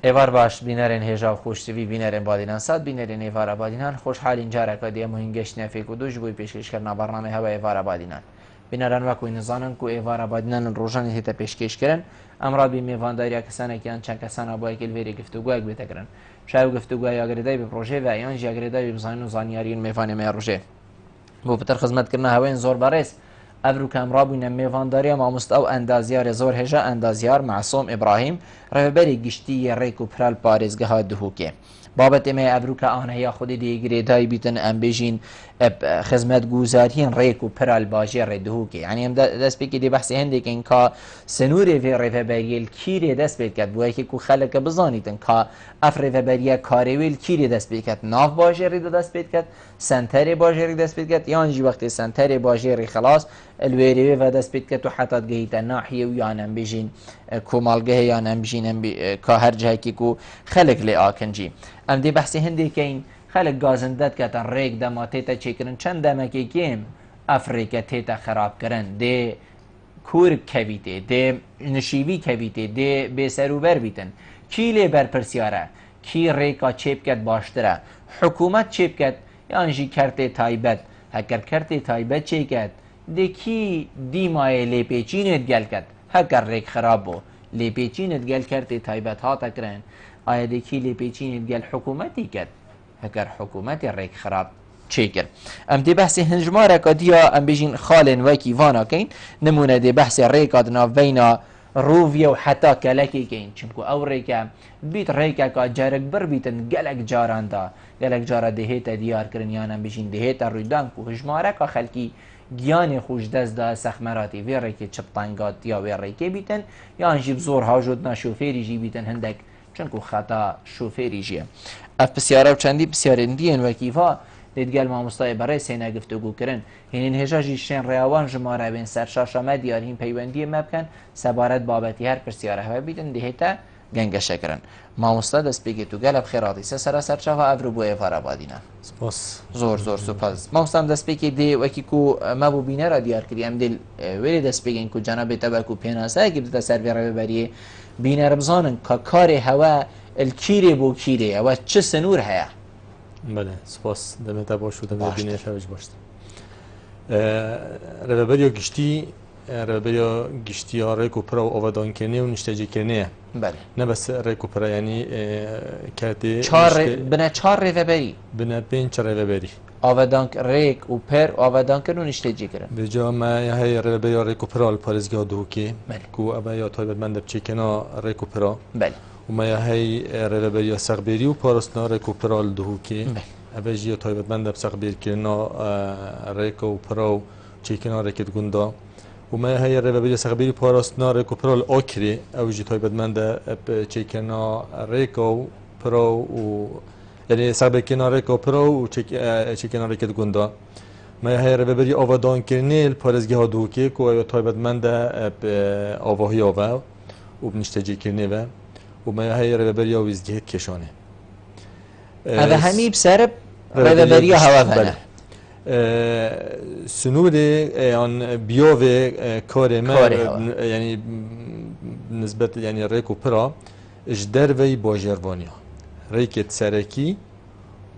ایوار باش بینرین هجاب خوشتوی بینرین بادینان ساد بینرین ایوار بادینان خوشحال اینجا رکادی مهنگش نفیک و دوش بوی پیشکش کردن برنامه هوا ایوار بادینان بینران وکوی نزانن کو ایوار بادینان روزانه هیتا پیشکش کردن امراد بی میوانداری کسانی که چند کسان ابوی کل ویری گفتگوی بیتکرن شاید گفتگوی اگریدای به پروژه و ایان جی اگریدای به زانو زانیاری میوان میروجه بو بتر خدمت کردن هواین زور بارس ابرو کم رابوین میوانداری ما مستو اندازیار زور هجا اندازیار معصوم ابراهیم رهبری گشتی ریکو پرال پارێزگەها دهوکێ بابەت ئێمە ئەبروکە ئاهەیە خودی دیگرێدای بیتن ئەم بێژین خزمەت گوزارین ڕێک و پرال باژێ ڕێدهوکێ ینی ئەم دەست پێکی دێ بەحسی هەندێکین کا سنوورێ vê ڕێڤەبەریەل کیرێ دەست پێت کات بووەیەکی و خەلەکە بزانیتن کا ئەف ڕێڤەبەریە کارێوێل کیرێ دەست پێ کات ناو باژێڕی دەست پێت کات سنتەرێ باژێری دەست پێت کات یانجی وەختی سنتەرێ باژێری خلاص الوێرێوێ و دەست پێت کات و حتات گەیتە ناحیە و یان ئەم بێژین کۆمەڵگەهەیە یان ئەم بژین کا هەر جایەکێک و خەلک لێ ئاکنجی ئەم دێ بەحسی هەندێکین خەلک گازندەت کاتە ڕێک دەما تێتە چێکردن چەند دەمەکێکێم ئەفریقە تێتە خراپکردن دێ کورک کەویتێ دێ نشیوی کەویتێ دێ بێسەروبەر بیتن کی لێ بەرپرسیارە کی ڕێکا چێ بکات باشترە حکوومەت چێ بکات یانژی کەرتێ تایبەت هەکەر کەرتێ تایبەت چێکات دێکی دیمایە لێپێچینت گەلکەت هەکەر ڕێک خراپ بۆ لێپێچینت گەل کەرتێ تایبەت هاتەکرێن ئایا دێکی لێپێچینت گەل حکوومەتی کرد هەکەر حکوومەتی ڕێک خراپ چێ کرد ئەم دێ بەحسی هەنجمارەکە دیە ئەم بێژین خاڵێن وەکی وانەکەین نمونە دێ بەحسی ڕێکات ناوبەینە ڕوویە و حتا کەلەکێکین چونکو ئەو ڕێکە بیت ڕێکێکا جارێک بڕ بیتن گەلک جاراندا گەلک جارە دەهێتە دیارکردن یانە بژین دەهێتە ڕوویدان و هژمارەکە خەلکی گیانی خوش دەستدا سەخمەراتی وێ ڕێکی چپتانگات یا وێ ڕێکێ بیتن یانژی زۆر هاژۆت ناشۆفێریژی بیتن هەندێک چونکو خەتا شۆفێریژیە ئەف پرسیارە و چەندی پرسیارێندیەن وەکیڤا لێتگەل مامۆستای بەڕێ سێنە گفتوگوکردن هێنین هێژاژی شوێن ڕێاوان ژمارەبێن سەرشاشەمە دیارین پەیوەندیە مە بکەن سەبارەت بابەتی هەر پرسیارە هەوە بیتن دێتە گەنگەشەکردن مامۆستا دەست پێگێت و گەلە بخێڕاتی سەرە سەرچاوە ئەڤرو بۆ ئێڤارەبادینە زۆر زۆر سوپاس مامۆستام دەست پێکی دێ وەکی و مە بوو بینەرە دیارکردی ئەم دل وێرێ دەست پێگەین و جەناب بێتەبەک و پێناسایەکی بدە سەر ڕێبەریە بینەرە بزانن کە کارێ هەوە الکیرێ بۆ کیرێ ئەوە چ سنوور هەیە بله سپاس دەمێتە باش و دەمێت بینێشەوەش باشتر ڕێبەریە گشتی ڕێبەریە گشتیە ڕێک و پرە و ئەوەدانکردنێ و نیشتەجیکردنێە نەبەس ڕێک و پرە ینی کاتێ بنە چهار ڕێڤەبەری بنە پێنج ڕێڤەبەری ئاوەدانک ڕێک و پەر ئاوەدانکردن و نیشتەجیکردن بێجامە هەیە ڕێبەریە ڕێک و پرە پارێزگا دووکێ و ئەبە یا تایبەتمەندە بچێکێنە ڕێک و پرە وما هي رلبريا سغبيري وبارسنا ريكو برال دهوكي أبجي طيبت من دب سغبير كنا ريكو براو تشيكنا ريكت جوندا وما هي رلبريا سغبيري بارسنا ريكو برال أكري أبجي طيبت من دب تشيكنا ريكو براو و يعني سغبير كنا ريكو براو وتشيكنا ريكت جوندا ما هي رلبريا أفادان كرنيل بارسجه دهوكي كو طيبت من دب أفاهيا و بنشتجي كرنيل وما هي ربابريا ويزجهت كشانه هذا همي بسبب ربابريا هوا سنوري يعني بيوفي كارما يعني بالنسبة يعني ريكو برا اجدروي باجروانيا ريكت سركي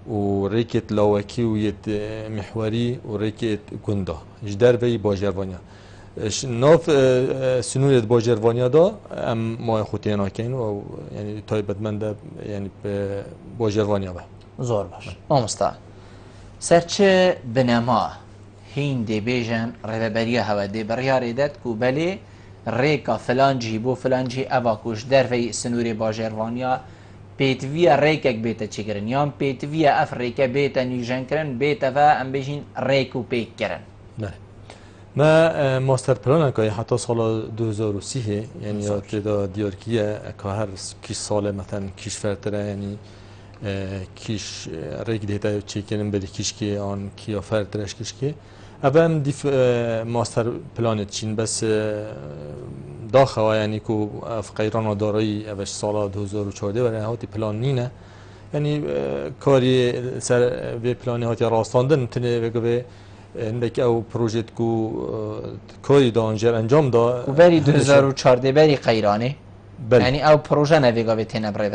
وريكت لاوكي ويت محوري وريكت كوندا اجدروي باجروانيا ناف سنوية باجروانيا دا ام ما خوتينا كين و يعني تايبت من ده يعني باجروانيا به زور باش مامستا سرچه بنما هين دي بيجن رهبريا هوا دي برياري دات كو بلي ريكا فلانجي بو فلانجي اواكوش درفي سنوري باجروانيا بيتفيا ريكك بيتا چكرن يام بيتفيا افريكا بيتا نيجن كرن بيتا فا ام بيجين ريكو بيك كرن ما ماستر پلان که حتی سال 2030 یعنی ابتدا دیارکیه که هر کیش سال مثلا کیش فرتره یعنی کیش ریک دیتا چی کنیم بلی کیش که آن کیا فرترش کیش که اول دیف ماستر پلان چین بس داخل یعنی کو فقیران و دارایی اوش سال 2014 ولی هاتی پلان نینه یعنی کاری سر به پلانی هاتی راستاندن تنه بگه عندك او بروجيت كو كوري دانجر انجام دا وبري 2014 بري قيراني يعني او پروژه نویگا به تنه برای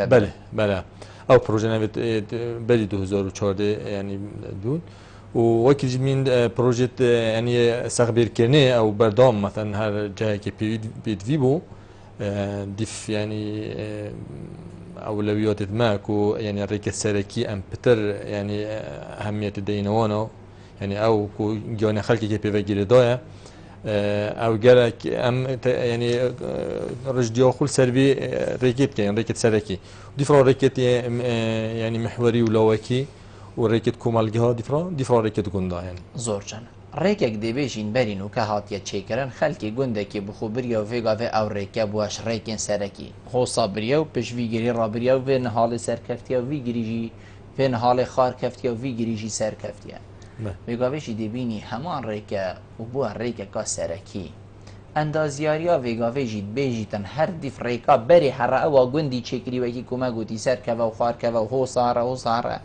بله او پروژه نوید بلی 2014 یعنی بود و وقتی جمین پروژه یعنی سخبیر کنه او بردام مثلا هر جایی که بید وی بو دیف یعنی اولویات ما کو یعنی ریکت سرکی ام پتر یعنی اهمیت دینوانو یعنی او کو جان خلقی که پیوگیری دایا او جالك ام يعني رجدي اخول سربي ريكيت كاين ريكيت سركي ديفرا ريكيت يعني محوري ولواكي وريكيت كومالجها ديفرا ريكيت غوندا يعني زور جان ریکک دیبیشین برینو که هاتیه چیکرن خلکی گنده که بخوبریا و ویگا و او ریکه بواش ریکن سرکی خو صابریا و پش ویگری رابریا و وین حال سرکفتیا و ویگری جی وین حال خار کفتیا و ویگری جی سرکفتیا ویگا ویشی دیبینی همان ریکه و بوا ریکه که سرکی اندازیاریا ویگا ویجید بیجیتن هر دیف ریکا بری هر او گندی چیکری وکی کما گوتی سرکه و خار که و هو ساره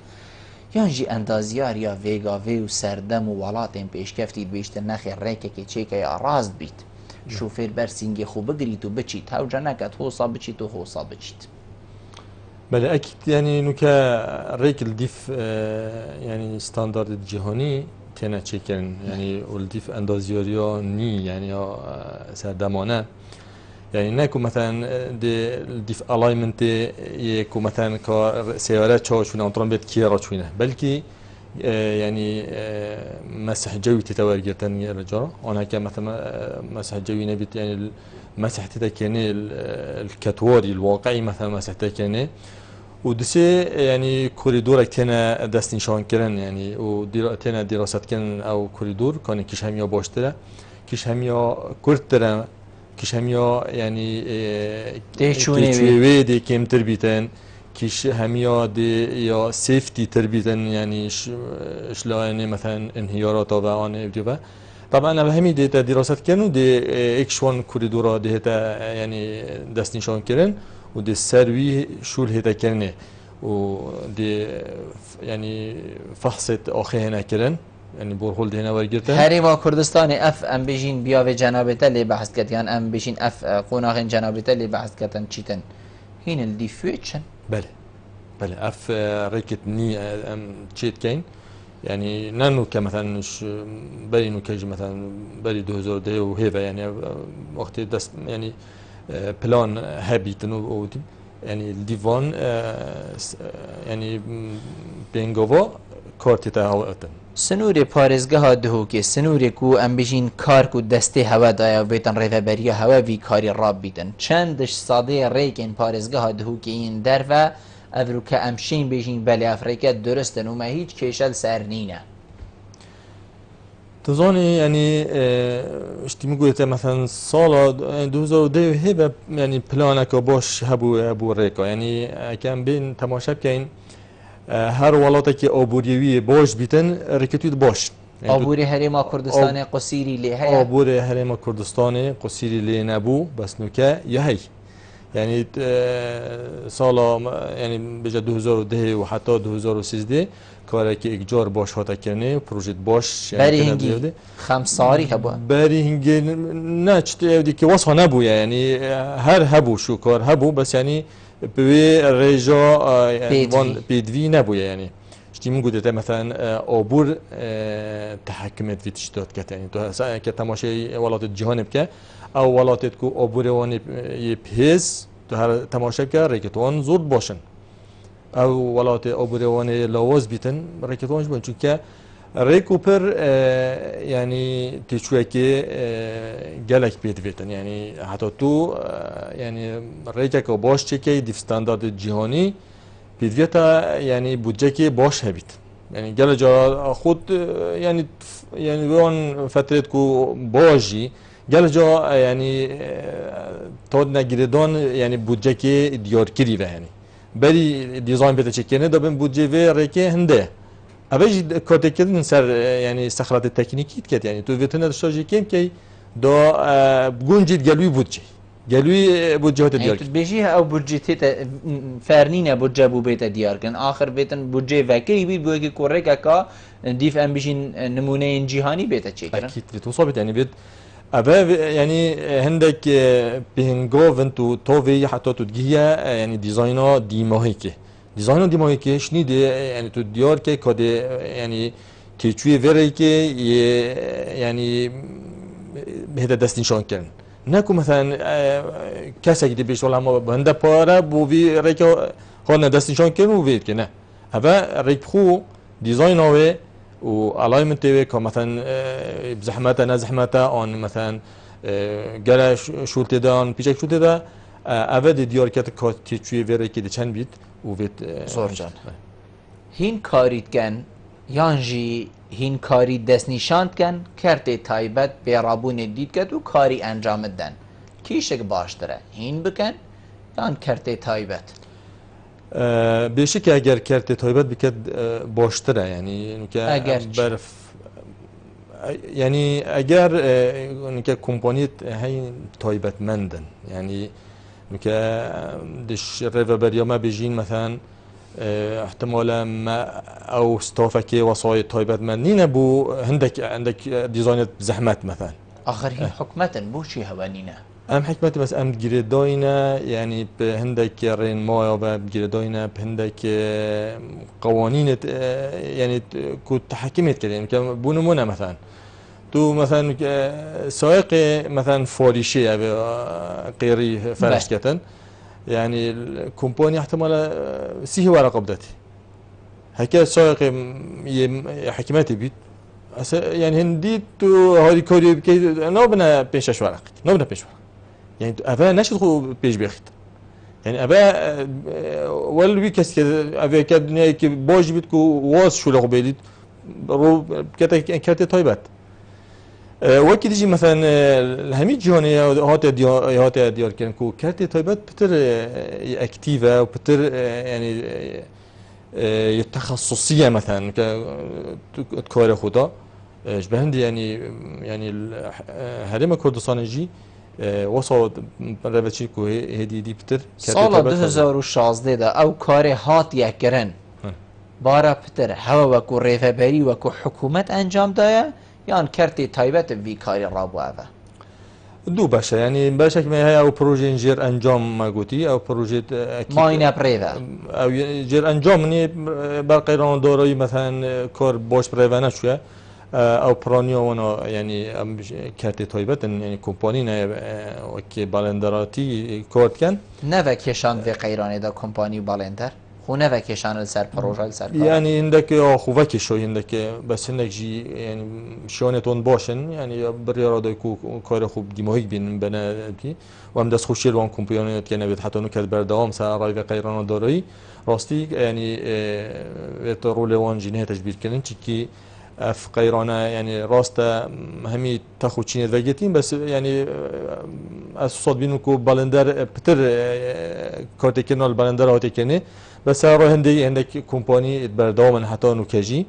یانجی اندازیار یا ویگاوی و سردم و ولاتین پیشکفتید بیشتر نخی ریکه که چیکه یا راست بیت شوفیر برسینگی خوب بگرید و بچید هاو جنکت حوصا بچید و حوصا بچید بله اكيد يعني نوكا ريك الديف يعني ستاندرد جهاني تينا تشيكن يعني والديف اندازيوريا ني يعني سردمانه يعني ناكو مثلا دي الديف الاينمنت يكو مثلا كسيارات تشوشونا اونطرون بيت كيرا تشوينا بلكي يعني مسح جوي تتوارجتن يا رجال انا مثلا مسح جوي نبيت يعني مسح تتكني الكاتوري الواقعي مثلا مسح تتكني ودسي يعني كوريدورك تنا دست نشان كرن يعني تنا دراسات كن او كوريدور كان كيش هميا باشتره كيش هميا كورتره كيش هميا يعني تشوي دي كم تربيتن كيش هميا دي يا سيفتي تربيتن يعني شلون مثلا انهيارات او ان بديبه طبعا انا بهمي دي دراسات كانوا دي اكشوان كوريدورا دي هتا يعني دست نشان كرن ودي السروي شو هتا كرنه ودي يعني فحصت اخي هنا كرن يعني بورهول هنا ورگرته هری ما کردستان اف ام بيجين بیا و جنابته لی بحث کردن ام بيجين اف قوناغ جنابته لی بحث کردن چیتن هین الديفوتشن بله اف ريكت ني ام تشيت كاين يعني نانو كمثلا بالي انه كيجي مثلا بالي 2010 وهيبه يعني وقت دست يعني بلان هابيت انه يعني الديفون يعني بينغوفا كارتي تاعتن سنوری پارێزگە دهوکێ سنوورێک و ئەم بژین کارک و دەستێ هەوادایە و بێتن ڕێڤەبەریە هەواوی کاری ڕابیتن چەندش سادەیە ڕێکێن پارێزگەها دهوکەین دەرڤە ئەڤروکە ئەمشین بێژین بەلێ ئەفریقا درستن ومە هیچ کێشەل سەر نینە تظني يعني اشتي قلت مثلا صالة 2010 هبه يعني بلانك باش هبو ريكا يعني كان بين تماشا كاين هر ولاتی که آبوریوی باش بیتن رکتوید باش آبوری هرما کردستان قصیری لی هست آبوری هرما کردستان قصیری لی نبو بس نوکه یه هی يعني سالا يعني بجا 2010 و حتی 2013 کاری که اجار باش هاتا کنه پروژه باش بری هنگی خمساری هبو بری هنگی نه چطور که وصفه نبو يعني هر هبو شو کار هبو بس يعني بوی رجا يعني بيدوي نبويا يعني شتي موجودة مثلا عبور تحكمت في تشتات كت يعني تو كتماشي ولات الجهان بك او ولات كو عبور وان يبهز تو هر تماشا بك ريكتوان زود باشن او ولات عبور وان لواز بيتن ريكتوان باشن چونك ريكوبر يعني تشوي كي جالك بيتفيتن يعني حتى تو يعني ريكك باش تشكي دي ستاندرد جهاني بيتفيتا يعني بودجكي باش هبيت يعني جال جا خود يعني وان فترتكو باجي جال جا يعني تود نگیردان يعني بودجكي ديار كري يعني بري ديزاين بيتا تشكينه دابن بودجي في ريكي هنده اوج کارت کردن سر يعني استخراج تکنیکی کرد يعني تو ویترینر شارژی کم کی دو گونجید گلوی بودجه هات دیار کرد بیشی او بودجه تیت فرنینه بودجه بو بیت دیار کن آخر بیتن بودجه وکری بی بو که کورک کا دیف ام بیشین نمونه جهانی بیت چه کردن اكيد تو صابت يعني بيت أبا يعني هندك بهنجوفن تو توفي حتى تدقيها يعني ديزاينر ديماهيكي شني دي يعني تو ديار كي كده يعني كيتشوي فيري كي يعني بهذا دستين شون كان ناكو مثلا كاسك دي بيش ولا ما بهندا بارا بوفي ريكو هون دستين شون كان وفيت كنا أبا ريكو ديزاينر والاينمنت تبعي كمثلا بزحمتها نزحمتها اون مثلا جلا شولت دان بيشك شولت دا افاد ديار كات كاتي تشوي فيري كي چند بيت وفيت زور جان هین کاریت کن یانجی هین کاری دست نشاند کن کرده تایبت بیرابون دید کد و کاری انجام دن کیشک باشتره هین بکن یان کرده تایبت بيشك اگر كرت تايبت بكت باشتره يعني برف يعني اگر که كومباني هاي تايبت مندن يعني که دش ريفا بريوما بيجين مثلا احتمالا ما او ستافكي وصايد تايبت مندين بو عندك ديزاينت زحمت مثلا آخر هين حكمة بو شي هوانينه ام حکمت بس ام گریداینا یعنی به هندک رین مایا و گریداینا به هندک قوانین یعنی کو تحکمت کرد یعنی که بونمونه مثلا تو مثلا سائق مثلا فارشی او غیری فرش کردن یعنی کمپانی احتمال سیه ورقه بدتی هکه سائق حکمتی بید يعني هندي تو هاري كوري بكي نوبنا بيشش ورق نوبنا بيش ورق يعني أبا نشدخو بيش بيخت يعني أبا والبي كاس أبا كدنيا كي باج بيتكو واس شو لغو بيدت رو كتا طيبات وكي تجي مثلا الهميد جهوني هات ديار كان كو كتا طيبات بتر اكتيفا وبتر يعني التخصصية مثلا ككار خدا جبهندي يعني هرم كردستان جي وصل روچی کو هدی دی پتر سال 2016 دا او کار هات یکرن بارا پتر هوا وکو ریفبری وکو حکومت انجام دایا یان کرتی تایبت وی کاری رابو اوه دو باشه يعني باشه که هي او پروژه انجیر انجام ما گوتی او پروژه ماینه پریده او جیر انجام نی برقرار دارایی مثلا کار باش پریده نشوه او پرانیا ونا يعني كارت تايبت يعني كومباني وكي بالندراتي كورت كان نوه کشان في قيرانه دا كومباني بالندر خو نوه کشان السر پروژه السر يعني عندك اخو وكي شو عندك بس عندك جي يعني شلونتون باشن يعني بريرا دايكو كار خوب ديماهيك بين بناتي وهم دست خوشي وان كومباني كان بيت حتى انه كاد بردوام سر راي قيرانه داري راستي يعني رول وان جنيه تجبير كنن تشكي اف قيرانه يعني راسته همي تاخو تشين فيجيتين بس يعني اسصاد بينو كو بالندر بتر كارتيكنال بالندر هاتيكني بس راه عندك كومباني بردوام حتى انه كجي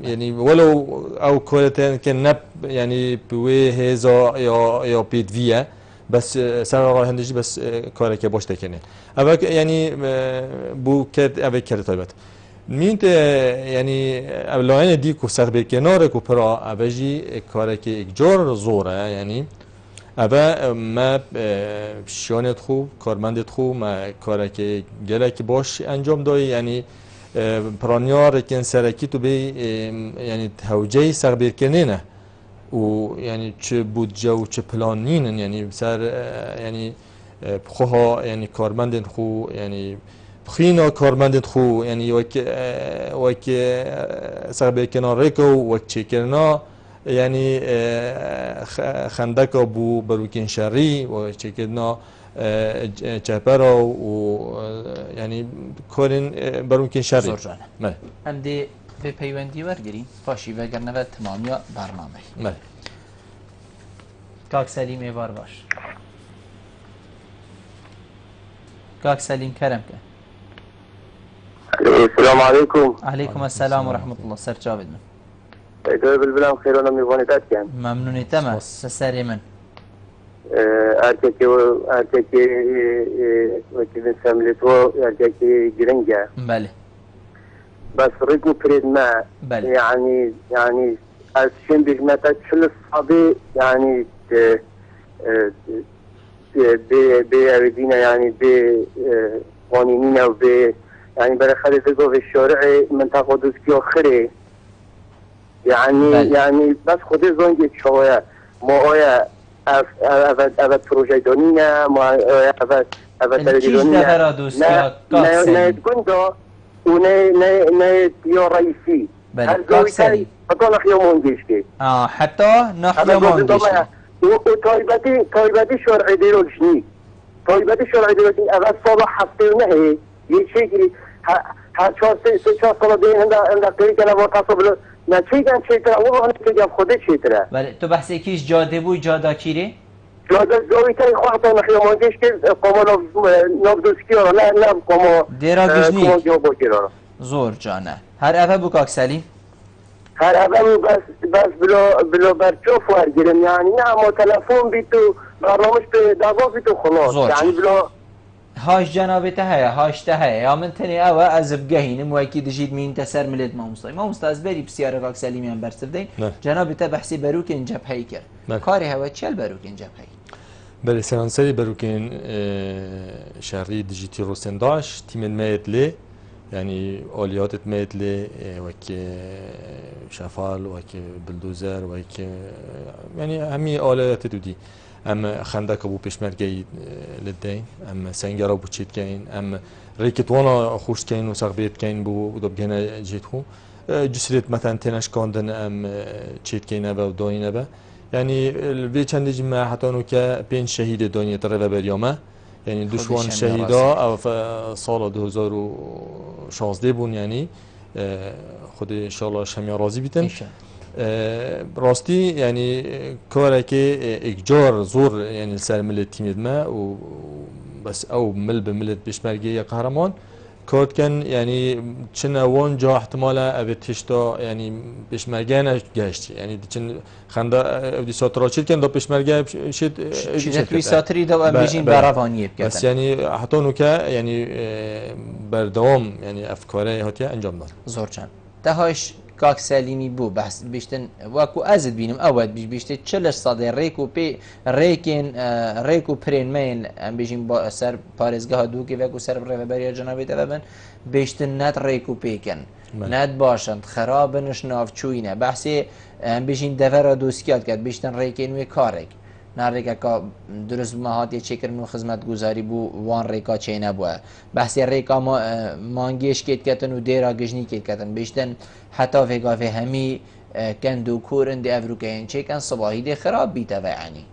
يعني ولو او كولتين كان نب يعني بوي هيزا يا بيت فيا بس سر راه هندجي بس كارك باش تكني اما يعني بو كد ابي كرت تايبت مینت یعنی اولین دیکو سر به کنار کو پرا اوجی کاری که اجار زوره یعنی اوه ما شانت خوب کارمندت خوب ما کاری که گله که باش انجام دایی یعنی پرانیار کن سرکی تو بی یعنی توجهی سر به کنینه و یعنی چه بودجه و چه پلانین یعنی سر یعنی خوها یعنی کارمندت خوب یعنی خينا كارمندت خو يعني وك سربي كنا ريكو وتشيكنا يعني خندك ابو بروكين شري وتشيكنا جابرا و يعني كورن بروكين شري مال عندي في بيوندي ورجري فاشي وگرنه تماميا برنامه مال كاك سليم ايوار باش كاك سليم كرمك السلام عليكم. عليكم السلام ورحمة الله. سر جاوید من. دکتر بالبلام خیرونه می‌بینید کن. ممنونی تمام. سری من. ارتکی وقتی نسمت و ارتکی گرنگه. بله. بس ريكو بريد ما. بله. يعني از شن بجمتا چل صابي يعني بأودينا يعني بقوانينينا يعني برخالي تقو في الشارع منطقة دوسكي آخره يعني بس خودی زنگی شویا ما آیا اول پروژه دانینا ما آیا اول تلویزیونینا نه گندا و نه یا رئیسی بله کاکسلی حتی نخیا مونگیشکی حتی نخیا مونگیشکی و تایبتی شرعی دیروشنی تایبتی شرعی دیروشنی اول سال هفته نه یه چیزی هر 4 سال دیگه هندقی که نوارد بلو نه چی گن چی تره او هنه که گم خوده چی تره بله تو بحث کیش جاده بوی جاده کیره؟ جاده جاوی تایی خواه تا نخیه مانگیش که قاما نابدوسکی ها نه قاما دیرا گجنی قاما جا با گیرا زور جانه هر اوه بو کاکسلی؟ هر اوه بس بلا برچوف ورگیرم یعنی نه ما تلفون بی تو برنامج به دوا بی تو خلاص یعنی بلا هاش جنابته هيا هاش تهيا يا من تاني أوا أزب جهين وأكيد جيد مين تسر ملت ما مستعز بري بسيارة كاك سليميان برسردين جنابته بحسي بروك إنجاب هيكر كاري هوا تشال بروك إنجاب هي بله سرانسری بروکین شهری دیجیتی روسنداش تیم الميت لي يعني آليات ميت لي وك شفال وك بلدوزر وك يعني همي آليات دودي ام خندق ابو پشمرگی لدین ام سنگر ابو چیت کین ام ریکت وانا خوش کین و سقبیت کین بو دب گنا جیت خو جسرت مثلا تنش کاندن ام چیت کین ابا و داین ابا يعني البي چند جمع حتى انه ك بين شهيد دنيا ترى بريومه يعني دوشوان شهيدا او سال 2016 بون يعني خود ان شاء الله شمیا راضي بیتن راستی یعنی کاری که اجار زور یعنی سر ملت تیمید ما و بس او مل به ملت بشمرگی قهرمان کارت کن یعنی چن وان جا احتمالا ابد تشتا یعنی بشمرگی نگشت یعنی چن خنده ابدی ساترا چید کن دا بشمرگی شد چیزی ساتری دا بیشین براوانیه بکردن بس یعنی حتی نوکه یعنی بردوام یعنی افکاره هاتیه انجام داد زور چند دهاش کاک سلیمی بو بحث بیشتن واکو ازد بینم اول بیشتر 40 صد ریکو پی ریکو پرین مین ام بیشیم با سر پارزگاه دو که واکو سر رهبری جنابی تبن بیشتر نت ریکو پیکن نت باشند خرابنش نافچوینه بحثی ام بیشین دفر دوسکیات کرد بیشتر ریکین و کارک نارێکە کە دروست بمە هااتێ چێکردن و خزمەت گوزاری بوو وان ڕێکا چێ نەبووە بەسی ڕێکا مانگێشکێتکەتن و دێرا گژنی کێتکەتن بیشتن حتا vێگاێ هەمی کەند و کورن دێ ئەڤروکەیان چێکەن سباهی دێ خراپ بیتەڤعانی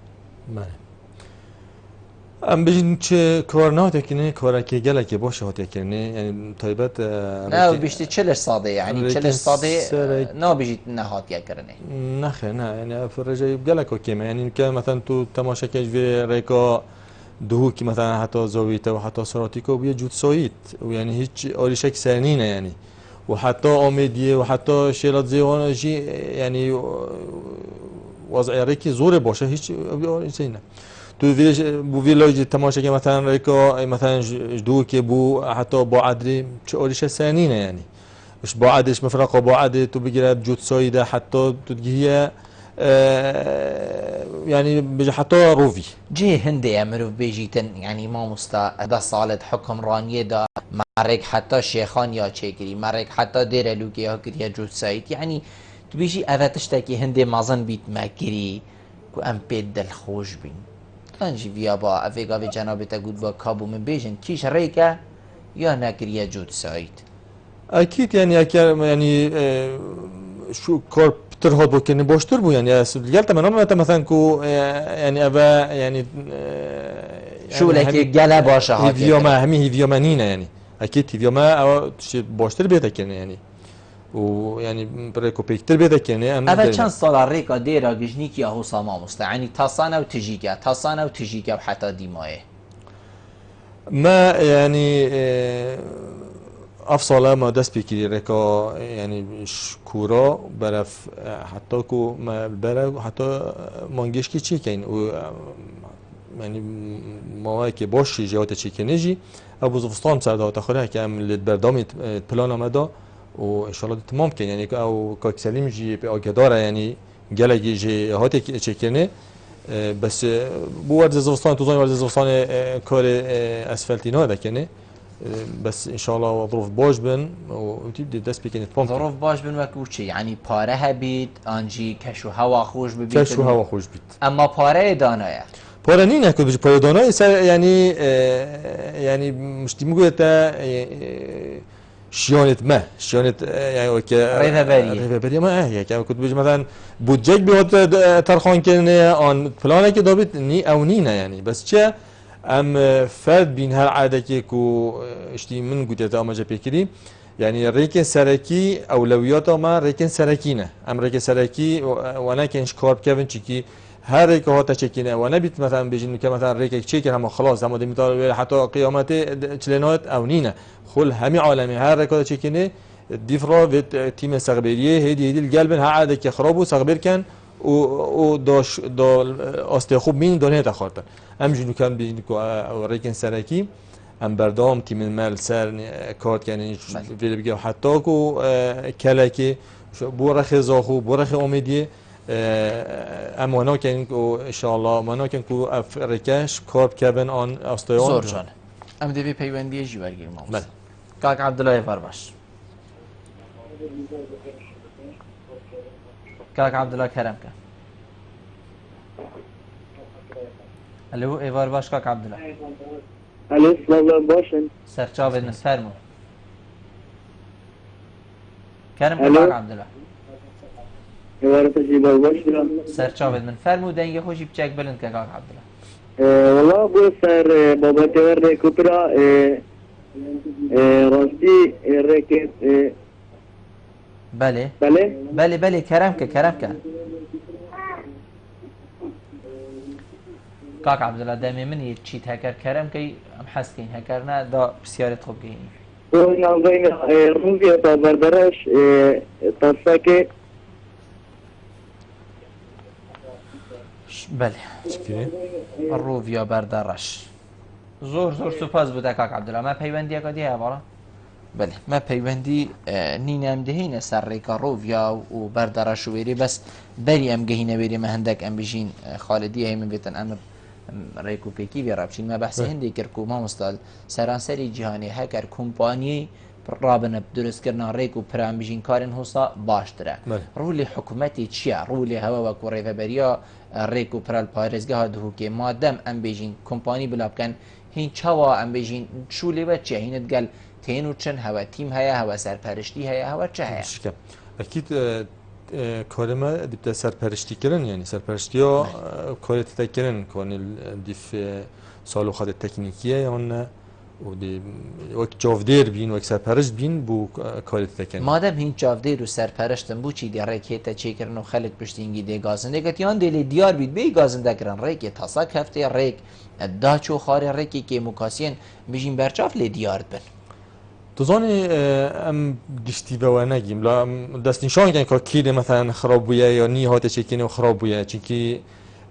ام بجین چه کار نهاتکنه کاری که گله که باشه هاتکنه یعنی تایبت نه بیشتر 40 ساده یعنی 40 ساده نه بیشتر نهات کنه نه خیر نه یعنی فرجه گله که کمه یعنی که مثلا تو تماشا کش و ریکا دهو که مثلا حتی زاویت و حتی سراتی که بیه جود سایت و یعنی هیچ آریشک سرنینه یعنی و حتی آمیدیه و حتی شیرات زیوان جی یعنی وضع ریکی زور باشه هیچ آریشی نه تو بو ویلاج تماشا که مثلا ریکا مثلا دو که بو حتی با عدری چه آریشه سنینه یعنی مش با عدش مفرقه با عد تو بگیرد جود سایده حتی تو تجیه يعني بيجي حتى روفي جي هندي امرو بيجيتن يعني ما مستا دا صالت حكم رانيه دا مرك حتى شيخان يا چيكري مرك حتى دير لوكي يا كريا جود سايت يعني تبيجي افتشتكي هندي مازن بيت ماكري كو ام بيد دل خوش بين انجي فيا با افيغا في جناب تقول با كابو من بيجن كيش ريكا يا ناكريا جود سايت اكيد يعني يعني شو كورب ترهب وكني بوشتر بو يعني قالت من مثلا كو يعني ابا يعني شو لك جلا باشا هاك فيديوما همي فيديومانينا يعني اكيد فيديوما او بوشتر بيتك يعني ويعني بريكو بيكتر بيتك يعني ابا چند سال ريكا ديرا جنيك يا هو سما مست يعني تصانا وتجيكا وحتى ديماي ما يعني افصل ما دست بكري ريكا يعني شكورا برف حتى كو ما برا حتى مانجيش كي تشيكين و يعني ما كي باش جهات تشيكينجي ابو زفستان سردا تاخره كم للبردام بلان مدا وان شاء الله تمام كان يعني او كاك سليم جي بأقداره يعني جلجي جي هاتي تشكنه بس بو ورد زوستان توزان ورد زوستان کار اسفلتی نه دکنه بس ان شاء الله ظروف باش بن و تبدي دست بکنید پمپ ظروف باش بن وکو چی یعنی پاره هبید آنجی کشو هوا خوش ببید کشو هوا خوش بید اما پاره دانایه پاره نی نکود بچه پاره دانای سر یعنی مشتی میگوید تا شیانت ما شیانت يعني ريفابريه ما هي يعني كنت بيجي مثلا بودجك بيوت ترخان كنه ان فلانه كده بيت ني او نينا يعني بس چه ام فرد بين هر عاده كي كو اشتي من قلت تا ما جابيكري يعني ريكن سركي اولويات ما ريكن سركينه ام ريكن سركي وانا كنش كارب كيفن چيكي هر ريك هاتا چكينه وانا بيت مثلا بيجي که مثلا ريك چيكن هم خلاص هم دي حتى قيامت چلنات او نينا خل همي عالمي هر ركض چكينه ديفرا في تيم سغبيريه هدي القلب ها عاده كي خراب وسغبير كان و داش دا است خوب مين دونه تخاطر ام جنو كان بينكو ريكن سركي ام بردام تيم المال سر كارت يعني في بيجي حتى كو كلاكي بورخ زاخو بورخ امیدیه ام وانا كان ان شاء الله وانا كان كو افريكاش كارب كابن ان استيون زور جان ام دي بي پیوندی جی برگیر ماموس کاک عبدالله فارباش کاک عبدالله کرم کن الو ایوار باش کاک عبدالله الو سلام باشن سرچاو بدن فرمو کرم کن کاک عبدالله ایوار تجیبا باشن سرچاو بدن فرمو دنگ خوشی بچک بلند که کاک عبدالله والله بو سر بابا تور ريكوبرا راستی ريكت بله بله بله بله کرم که کاک عبدالله دمی منی چیت هکر کرم که ام حس کن هکر نه دا بسیارت خوب گینی و نازین روزی تا بردرش تاسکه بله الروفيا بردرش زور سپاس بوده کاک عبدالله ما پیوندی اکادی هوارا بله ما پیوندی نین ام دهین سر ریکا روفيا و بردرش و بری بس بری ام گهینه بری ما هندک ام بجین خالدی هی من بیتن ام ریکو پیکی بیرا بشین ما بحث هندی کرکو ما مستال سرانسری جهانی هکر کمپانی رابن درست کردن ریکو پرام بجین کارن حسا باشتره رولی حکومتی چیه رولی هوا و کوری فبریا ریکو پرال پارزگاه دهو که مادم ام بجین کمپانی بلاب کن هین چوا ام بجین شولی و چه هیند گل تینو چن هوا تیم هیا هوا سرپرشتی هیا هوا چه هیا اكيد کار ما دیپت سرپرشتی کردن یعنی سرپرشتی ها کار تکردن کانی دیف سالو خود تکنیکیه یا نه و دی وقت جاودیر بین وقت سرپرشت بین بو کار تکردن مادم هین جاودیر و سرپرشتن بو چی دی رکیت چه کردن و خلق پشتینگی دی گازنده گت یان دلی دیار بید بی گازنده کردن ریک تاسک هفته ریک داچو خار ریکی که مکاسین بجین برچاف لی دیار بن تظني ام دشتي بواناجيم لا دست نشان كان كاكيد مثلا خراب بويا يا ني هات تشكيني وخراب بويا تشكي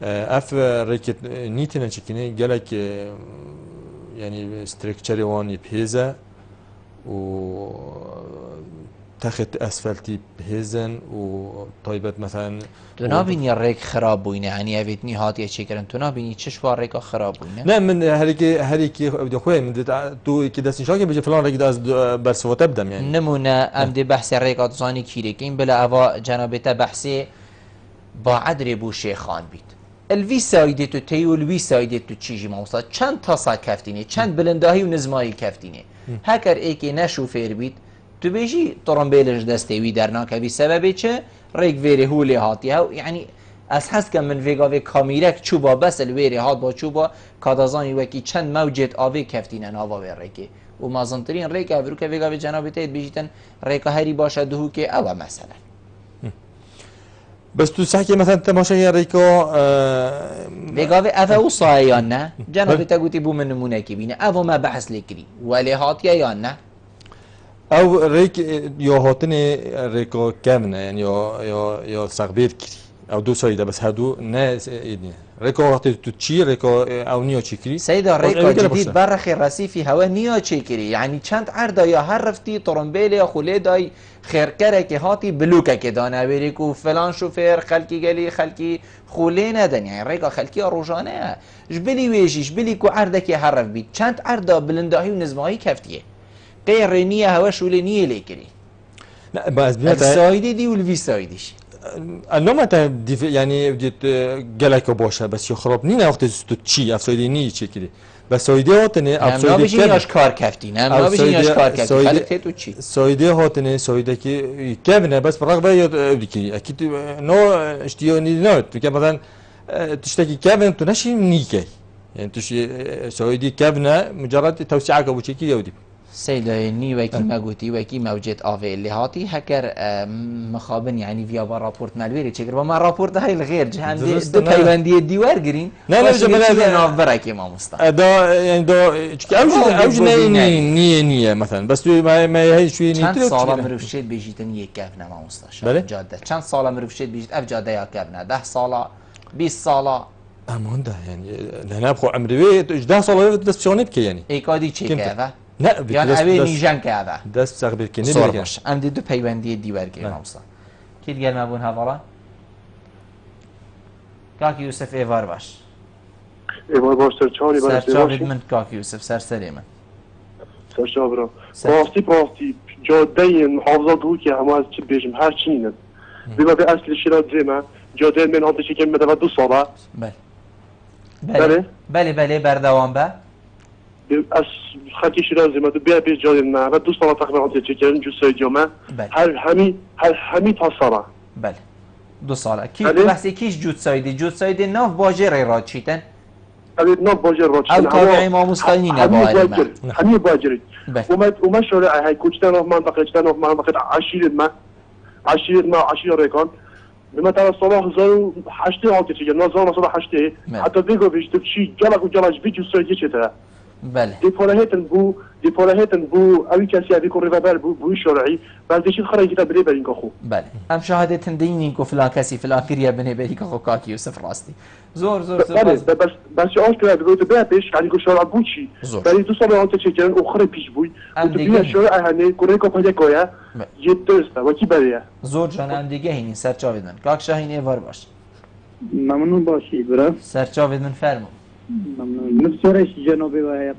اف ريكت نيتنا تشكيني قالك يعني ستركتشر واني بهيزا و تخت اسفلتي بهيزن و طيبت مثلا تو نابینی ریک خراب بوینه یعنی اویتنی هات یه چی کردن تو نابینی چشوار ریکا خراب بوینه نه من هريكي بدي خويا من تو كده سنشاكي بيجي فلان ريك داز برسو تبدم يعني نمونه ام دی بحث ریکا تزانی کیره که این بلا اوا جنابتا بحثی با عدر بو شیخان بید الوی سایده تو تیو الوی سایده تو چیجی موسا چند تاسا کفتینه چند بلنداهی و نزمایی کفتینه هکر ایکی نشوفیر بید تو بیجی طرمبیلش دستوی درناکوی سببی چه ریک ویری هولی هاتی ها یعنی از حس که من ویگاوی کامیرک چوبا بس الویری هات با چوبا کادازانی وکی چند موجت آوی کفتینن آوا وی ریکی و مازنترین ریک افرو که ویگاوی جنابی تید بیجیتن ریکا هری باشه دهو که اوه مثلا بس تو سحكي مثلا تماشا ريكا ویگاوی اوه او سایه یا نه جنابی تا گوتی بو من نمونه کی بینه اوه ما بحث لکری ولی هاتیه یا نه او ريك يا هاتني ريكا كامنة يعني يا سغبير كري او دو سایده بس هادو نه ريكو وقتی تو چی ريكو او نیو چیکری سيدا ريكو جديد برخي رصيفي هوا نيو تشيكري يعني چند عرضا يا هرفتي طرمبيل يا خوليداي خير كرك هاتي بلوكا كدانا بريكو فلان شوفير خلكي قالي خلكي خولي ندن يعني ريكو خلكي روجانه جبلي ويجي جبلي كو عرضك هرف بيت چند عرضا بلنداهي ونزماهي كفتيه غير رينيه هوا شولي نيه ليكري لا بس السايدي دي والفي سايديش النوم انت يعني بديت جالك باشا بس يخرب نينا وقت تو چی افسایدی نی چی کردی بس سایدی هاتنه افسایدی که ناش کار کفتی نه ما بشین ناش کار کفتی خالد تو چی سایدی هاتنه سایدی که کبنه بس برق باید بدی اكيد نو اشتیانی نه تو که مثلا تشتكي كابن تو نشي نيكي يعني تشي سعودي كابنه مجرد توسعه ابو تشيكي يودي سيدا ني وكي ما قوتي وكي موجود افي اللي هاتي هكر مخابن يعني فيا رابورت مالويري تشكر وما رابورت هاي الغير جهان دو بيواندي الديوار جرين لا لا جبنا ناف براكي ما مستا دا يعني دا اوج ني مثلا بس ما هي شوي ني چند سال مرفشيت بيجيتن یک كابنه ما مستا جاده چند سال مرفشيت بيجيت اف جاده يا كابنه 10 سال 20 سال امان ده يعني انا ابخو عمري 10 سال بس شلون يبكي يعني ايكادي تشي كذا لا يعني ابي نيجان كذا دست ساق بالكني باش عندي دو بيواندي ديوار كي مامستا كي قال ما بون هذا كاك يوسف ايفار باش ايوه باش سرچاری باش سرچاوید من كاك يوسف سرسري من سرچاورا باستي جاده محافظات هو که همه از چی بيجم هر چی نن بما به اصل شیراز زما جاده من هات چی که مدوا 2 ساله بله بردوام به از خطی شیراز زما تو بیا جاده نه و 2 ساله تقریبا هات چی کردن جو سیجامه هر همی تا ساله بله 2 ساله کی بحثی کیش جود سایدی ناف باجر را چیتن ناف باجر را چیتن او تابع امام مستقینی نباید همین باجری وما شارع هاي كوچتن of منطقه چتن of منطقه عشير ريكون بما ترى صلاح زو حشتي هاك تيجي نظام صلاح حشتي حتى بيجو بيجي تمشي جلك وجلج فيديو سوي كذا بله دي فولهتن بو اوي كاسي ابي كو ريفابل بو شرعي بعد شي خرج كتاب بري بين كخو بله ام شهادة دينين كو فلان كاسي فلان كريا بني بيني كخو كاكي يوسف راستي زور بس اول كده بيقولوا بيش يعني كو شرع بوشي بري 2 سال انت تشجن اخر بيش بوي وتبيع شرع هني كوريكو باجاكويا يتست وكي بريا زور جان ام دیگه هینی سرچاوید من کاک شاهین ایوار باش ممنون باشی برا سرچاوید من فرمو ممنون نفسرش جنوبي وهي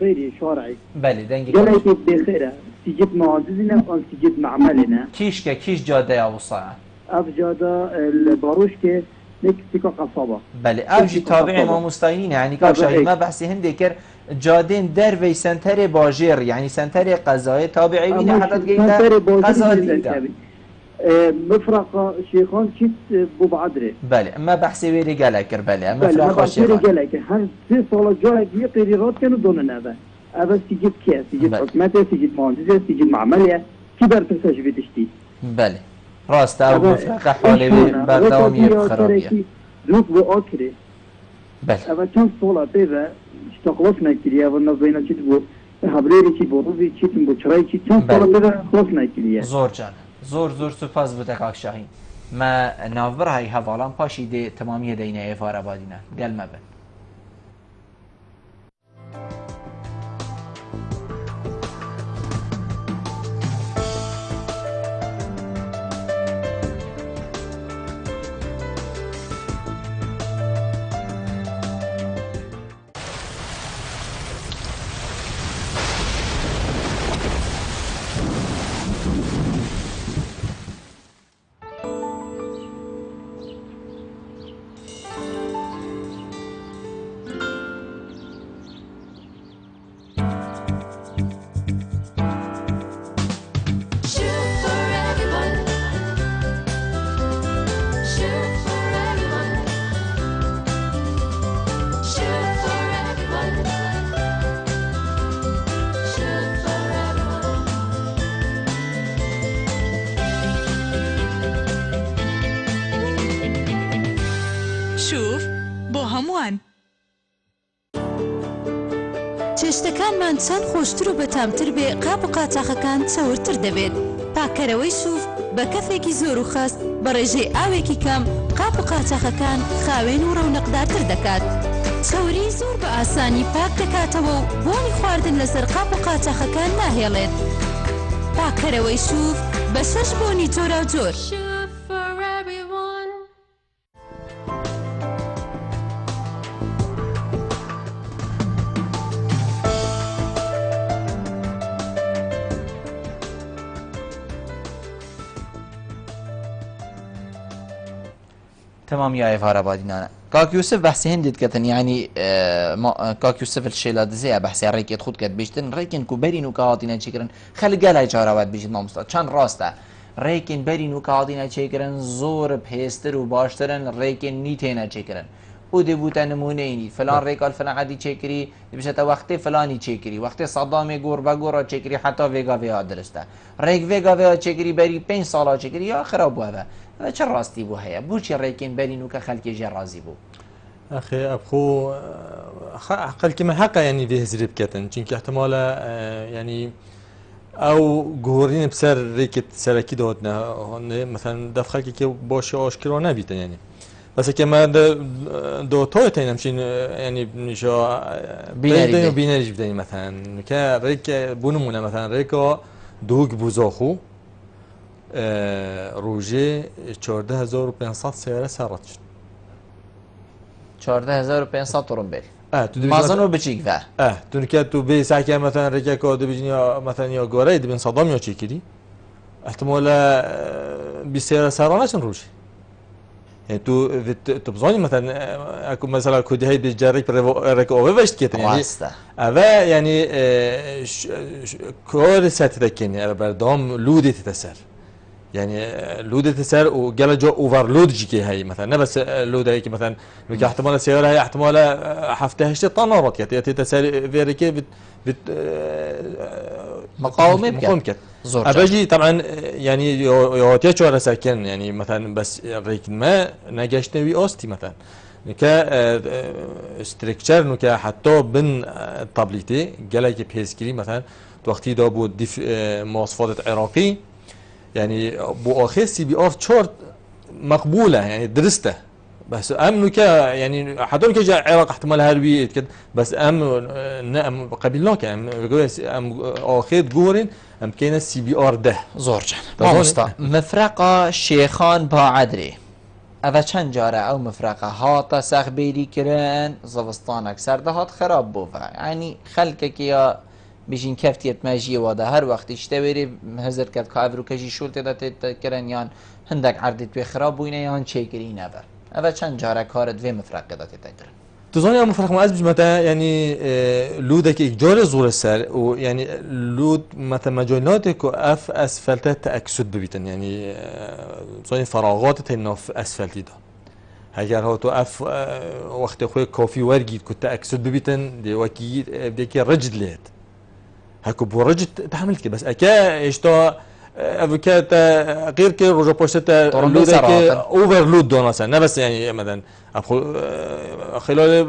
غير شرعي بله دنگی جلسة بخيرة سجد معززنا أو سجد معملنا كيش جاده ابو صاع أف جاده الباروش كي نكتيكا قصابة بله أوجي تابع ما مستعينين يعني كاك شاهين ما بحثي هندي كر جادين در في سنتر باجر يعني سنتر قضايا تابعي بينا حتى تجينا قضايا مفرق شيخان كيت بو بعدري بله ما بحثي ويري قالك بله مفرق شيخان قالك هر 3 سال جاي بي قرارات كانوا دون هذا هذا سجد كيا سجد حكمته سجد مهندسه سجد معمليه كبر تسج بدشتي بله راست او مفرق حالي بردوام يبخرابيه دوك بو اوكري بله اما كم سال بيبا اشتغلنا كريا ونبينا كيت بو حبريري كي بوروبي كيت بو چراي كي كم سال بيبا خلصنا كريا زور جان زور سپاس بوده کاک شاهین ما ناوبر های حوالان پاشیده تمامی دینه ایفار آبادینه گل مبن شوف بۆ هەمووان چێشتەکانمان چەند خۆشتر و بەتامتر بێ قاپ و قاچاقەکان چەورتر دەبێت پاکەرەوەی سووف بە کەفێکی زۆر و خەست بە ڕێژەی ئاوێکی کەم قاپ و قاچاقەکان خاوێن و ڕەونەقدارتر دەکات. چاوەری زۆر بە ئاسانی پاک دەکاتەوە و بۆنی خواردن لەسەر قاپ و قاچاقەکان ناهێڵێت. پاکەرەوەی شوف بە 6 بۆنی جۆراوجۆر. تمام يا إفارة بادينا كاك يوسف بحثي هندت كتن يعني كاك يوسف الشيلات زي بحثي ريكت خود كت بيشتن ريكن كوبرين وكهاتينا شكرن خلي قال جارات بيجي نامستا كان راسته ريكن برين وكهاتينا شكرن زور بهستر وباشترن ريكن نيتينا شكرن ودي بوتا نمونيني فلان ريكال فلان عادي شكري بيشتا وقت فلاني شكري وقت صدام غور بغورا شكري حتى فيغا فيها درسته ريك فيغا فيها شكري بري 5 سالا شكري يا خراب هذا چه راستی بو هيا بو چه ریکن برینو که خلکی جه رازی بو اخي ابخو خلك ما حقا يعني فيه زريب كتن چونك احتمال يعني او جهورين بسر ريكت سركي دوتنا هون مثلا دف خلكي كي باش اشكرا نبيتن يعني بس كما دو تويتين همشين يعني نشا بينري جبتين مثلا كريك بونمونه مثلا ريكا دوغ بوزاخو روجي 14500 سيارة سارت 14500 طرمبيل مازنو بچيك ذا تونكات تو بي ساكي مثلا ريكا كود بيجني مثلا يا غوري بين صدام يا تشيكري احتمال بسيارة سارانش روجي يعني تو تبزوني مثلا اكو مثلا كودي هي بيجاريك ريك او فيشت كيت يعني هذا يعني كور ساتذكني انا بردام لودي تتسر يعني لود تسار وقال جو اوفرلود جيكي هاي مثلا بس لود هيك مثلا احتمال السياره هي احتمال حفته هشت طنارات يا تسار فيريكي بت مقاومه زور ابجي طبعا يعني يوتيش ولا ساكن يعني مثلا بس ريك ما نجاشتوي اوستي مثلا ك ستركتشر نو حتى بن طابليتي قال لك بيسكري مثلا وقتي دا بود مواصفات عراقي يعني بو اخر سي بي ار شورت مقبوله يعني درسته بس امنو ك يعني حتى كجا عراق احتمال هربي بس ام قبلناك ام اخر جورين ام كاين سي بي ار ده زورجان مامستا مفرقه شيخان با عدري اذا چند جاره او مفرقه هاتا سخبيري كرن زوستان اكثر ده هات خراب بو يعني خلقك يا بيجين كفتيت ماجيه وادا هر وقت اشتوري هزر كد كافرو كجي شولت دا تكرن يان هندك عردت بي خراب بوينه يان چيكرين اوا چند جاره كارت و مفرق دا تكرن تظني مفرق ما ازبج متى يعني لودك اجار زور السر ويعني لود متى مجالاتك اف اسفلت تاكسد ببيتن يعني صاين فراغات الناف اسفلتي ده اگر ها تو اف وقت خوی کافی ورگید که تاکسد ببیتن دی وکی بدکی رجد لید هكو بورجت تحملت كده بس اكا اشتا افكات غير كي رجع بوشتا لودك اوفرلود دون مثلا بس يعني مثلا خلال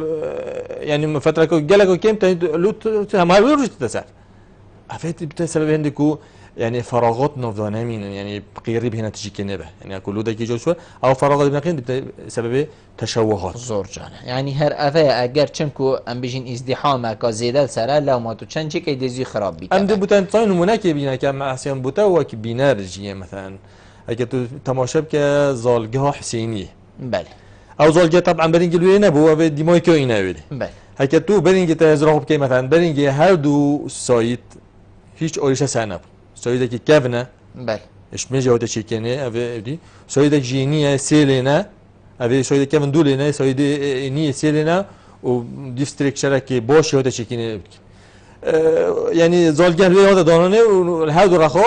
يعني فتره جالك كم لود ما بيرجع تسعر افات بسبب عندكو يعني فراغات نفضانامين يعني قريب هنا تجي كنبه يعني اكو لودك يجوا شوي او فراغات بنقين بسبب تشوهات زور جانه يعني هر افا اگر چنكو ام بيجين ازدحام کا زياده سره لو ما تو چنچ كي دزي خراب بيت ام دي بوتان طين مناكي بينا كم اسيان بوتا وك بينارجيه مثلا اگر تو تماشا بك زالگاه حسينيه بله او زالگاه طبعا برينج لوينا بو ديماي كو اينا بله بله هكا تو برينج تزرعوا بك مثلا برينج هر دو سايت هيچ اوريش سنه سايدك كافنا بله اش ميجا ودا شيكني افي سايدك جينيه سيلينا افي سايدك كافن دولينا سايد نيه سيلينا ودي ستركشر كي باش ودا شيكني يعني زالگاه لوي هذا دانانه هادو رخو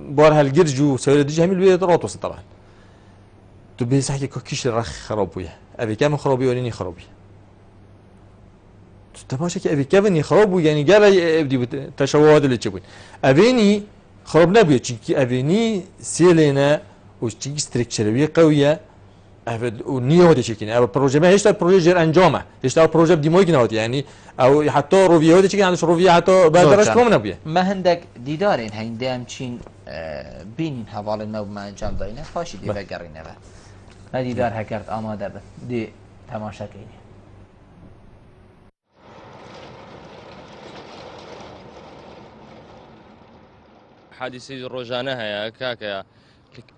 بار هالجرجو سايد دي هميل لوي راتوس طبعا تو بيسحكي كيش رخ خرابويه افي كام خرابي وليني خرابي تماشا كي ابي كيفن يخربوا يعني قال ابدي تشوهات اللي تشوفين ابيني خرب نبي تشكي ابيني سيلينا وتشكي ستركشر قويه ونية هودي شكين أو بروجي ما هيشتا بروجي جير أنجامه هيشتا بروجي بدي موي كنا يعني أو حتى روفيا هودي شكين عندش روفيا حتى بدرش كم نبيه ما هندك ديدارين هين دام تشين بين حوالي النو ما انجام داينه فاشي دي بقرينه ما ديدار هكرت آماده به دي تماشا كيني حادثی ڕۆژانە هەیە کاکە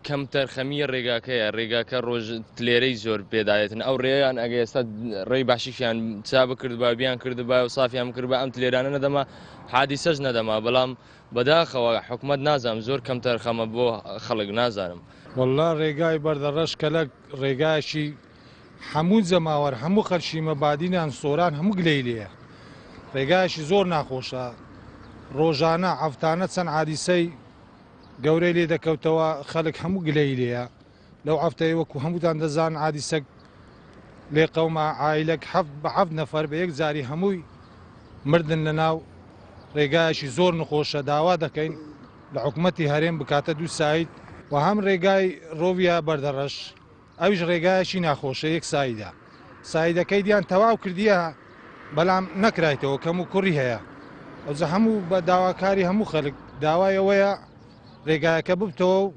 کەمتر خەمی ڕێگاکەیە ڕێگاکە ڕۆژ تلێرەی زۆر پێداێتن ئەو ڕێیان ئەگە ئێستا ڕێی باشیشیان چا بکردبا بیان کردبا و سافیان کرد بە ئەم تلێرانە نەدەما حادیسەش نەدەما بەڵام بەداخەوە حکومت نازانم زۆر کەمتر خەمە بۆ خەڵک نازانم والله ڕێگای بەردەڕەش کەلک ڕێگایشی هەموو جەماوەەر هەموو خەرشی مەبادینیان سۆران هەموو گلەی لێە ڕێگایشی زۆر ناخۆشە ڕۆژانە هەفتانە چەند عادیسەی گەورەی لێ دەکەوتەوە خەڵک هەموو گلەی لێە لەو هەفتەیە وەکو هەمووتان دەزان عادیسەک لێ قەومە عایلەک بە حەفت نەفەر بە یەک جاری هەمووی مردن لە ناو ڕێگایشی زۆر نخۆشە داوا دەکەین لە حکومەتی هەرێم بکاتە دوو سایت و هەم ڕێگای ڕۆڤیا بەردەڕەش ئەویش ڕێگایشی ناخۆشە یەک سایدا سایدەکەی دیان تەواو کردیە بەڵام نەکرایتەوە کەم و کوڕی هەیە ئەوزە هەموو بە داواکاری هەموو خەڵک داوایەوەیە ڕێگایەکە ببتەوە و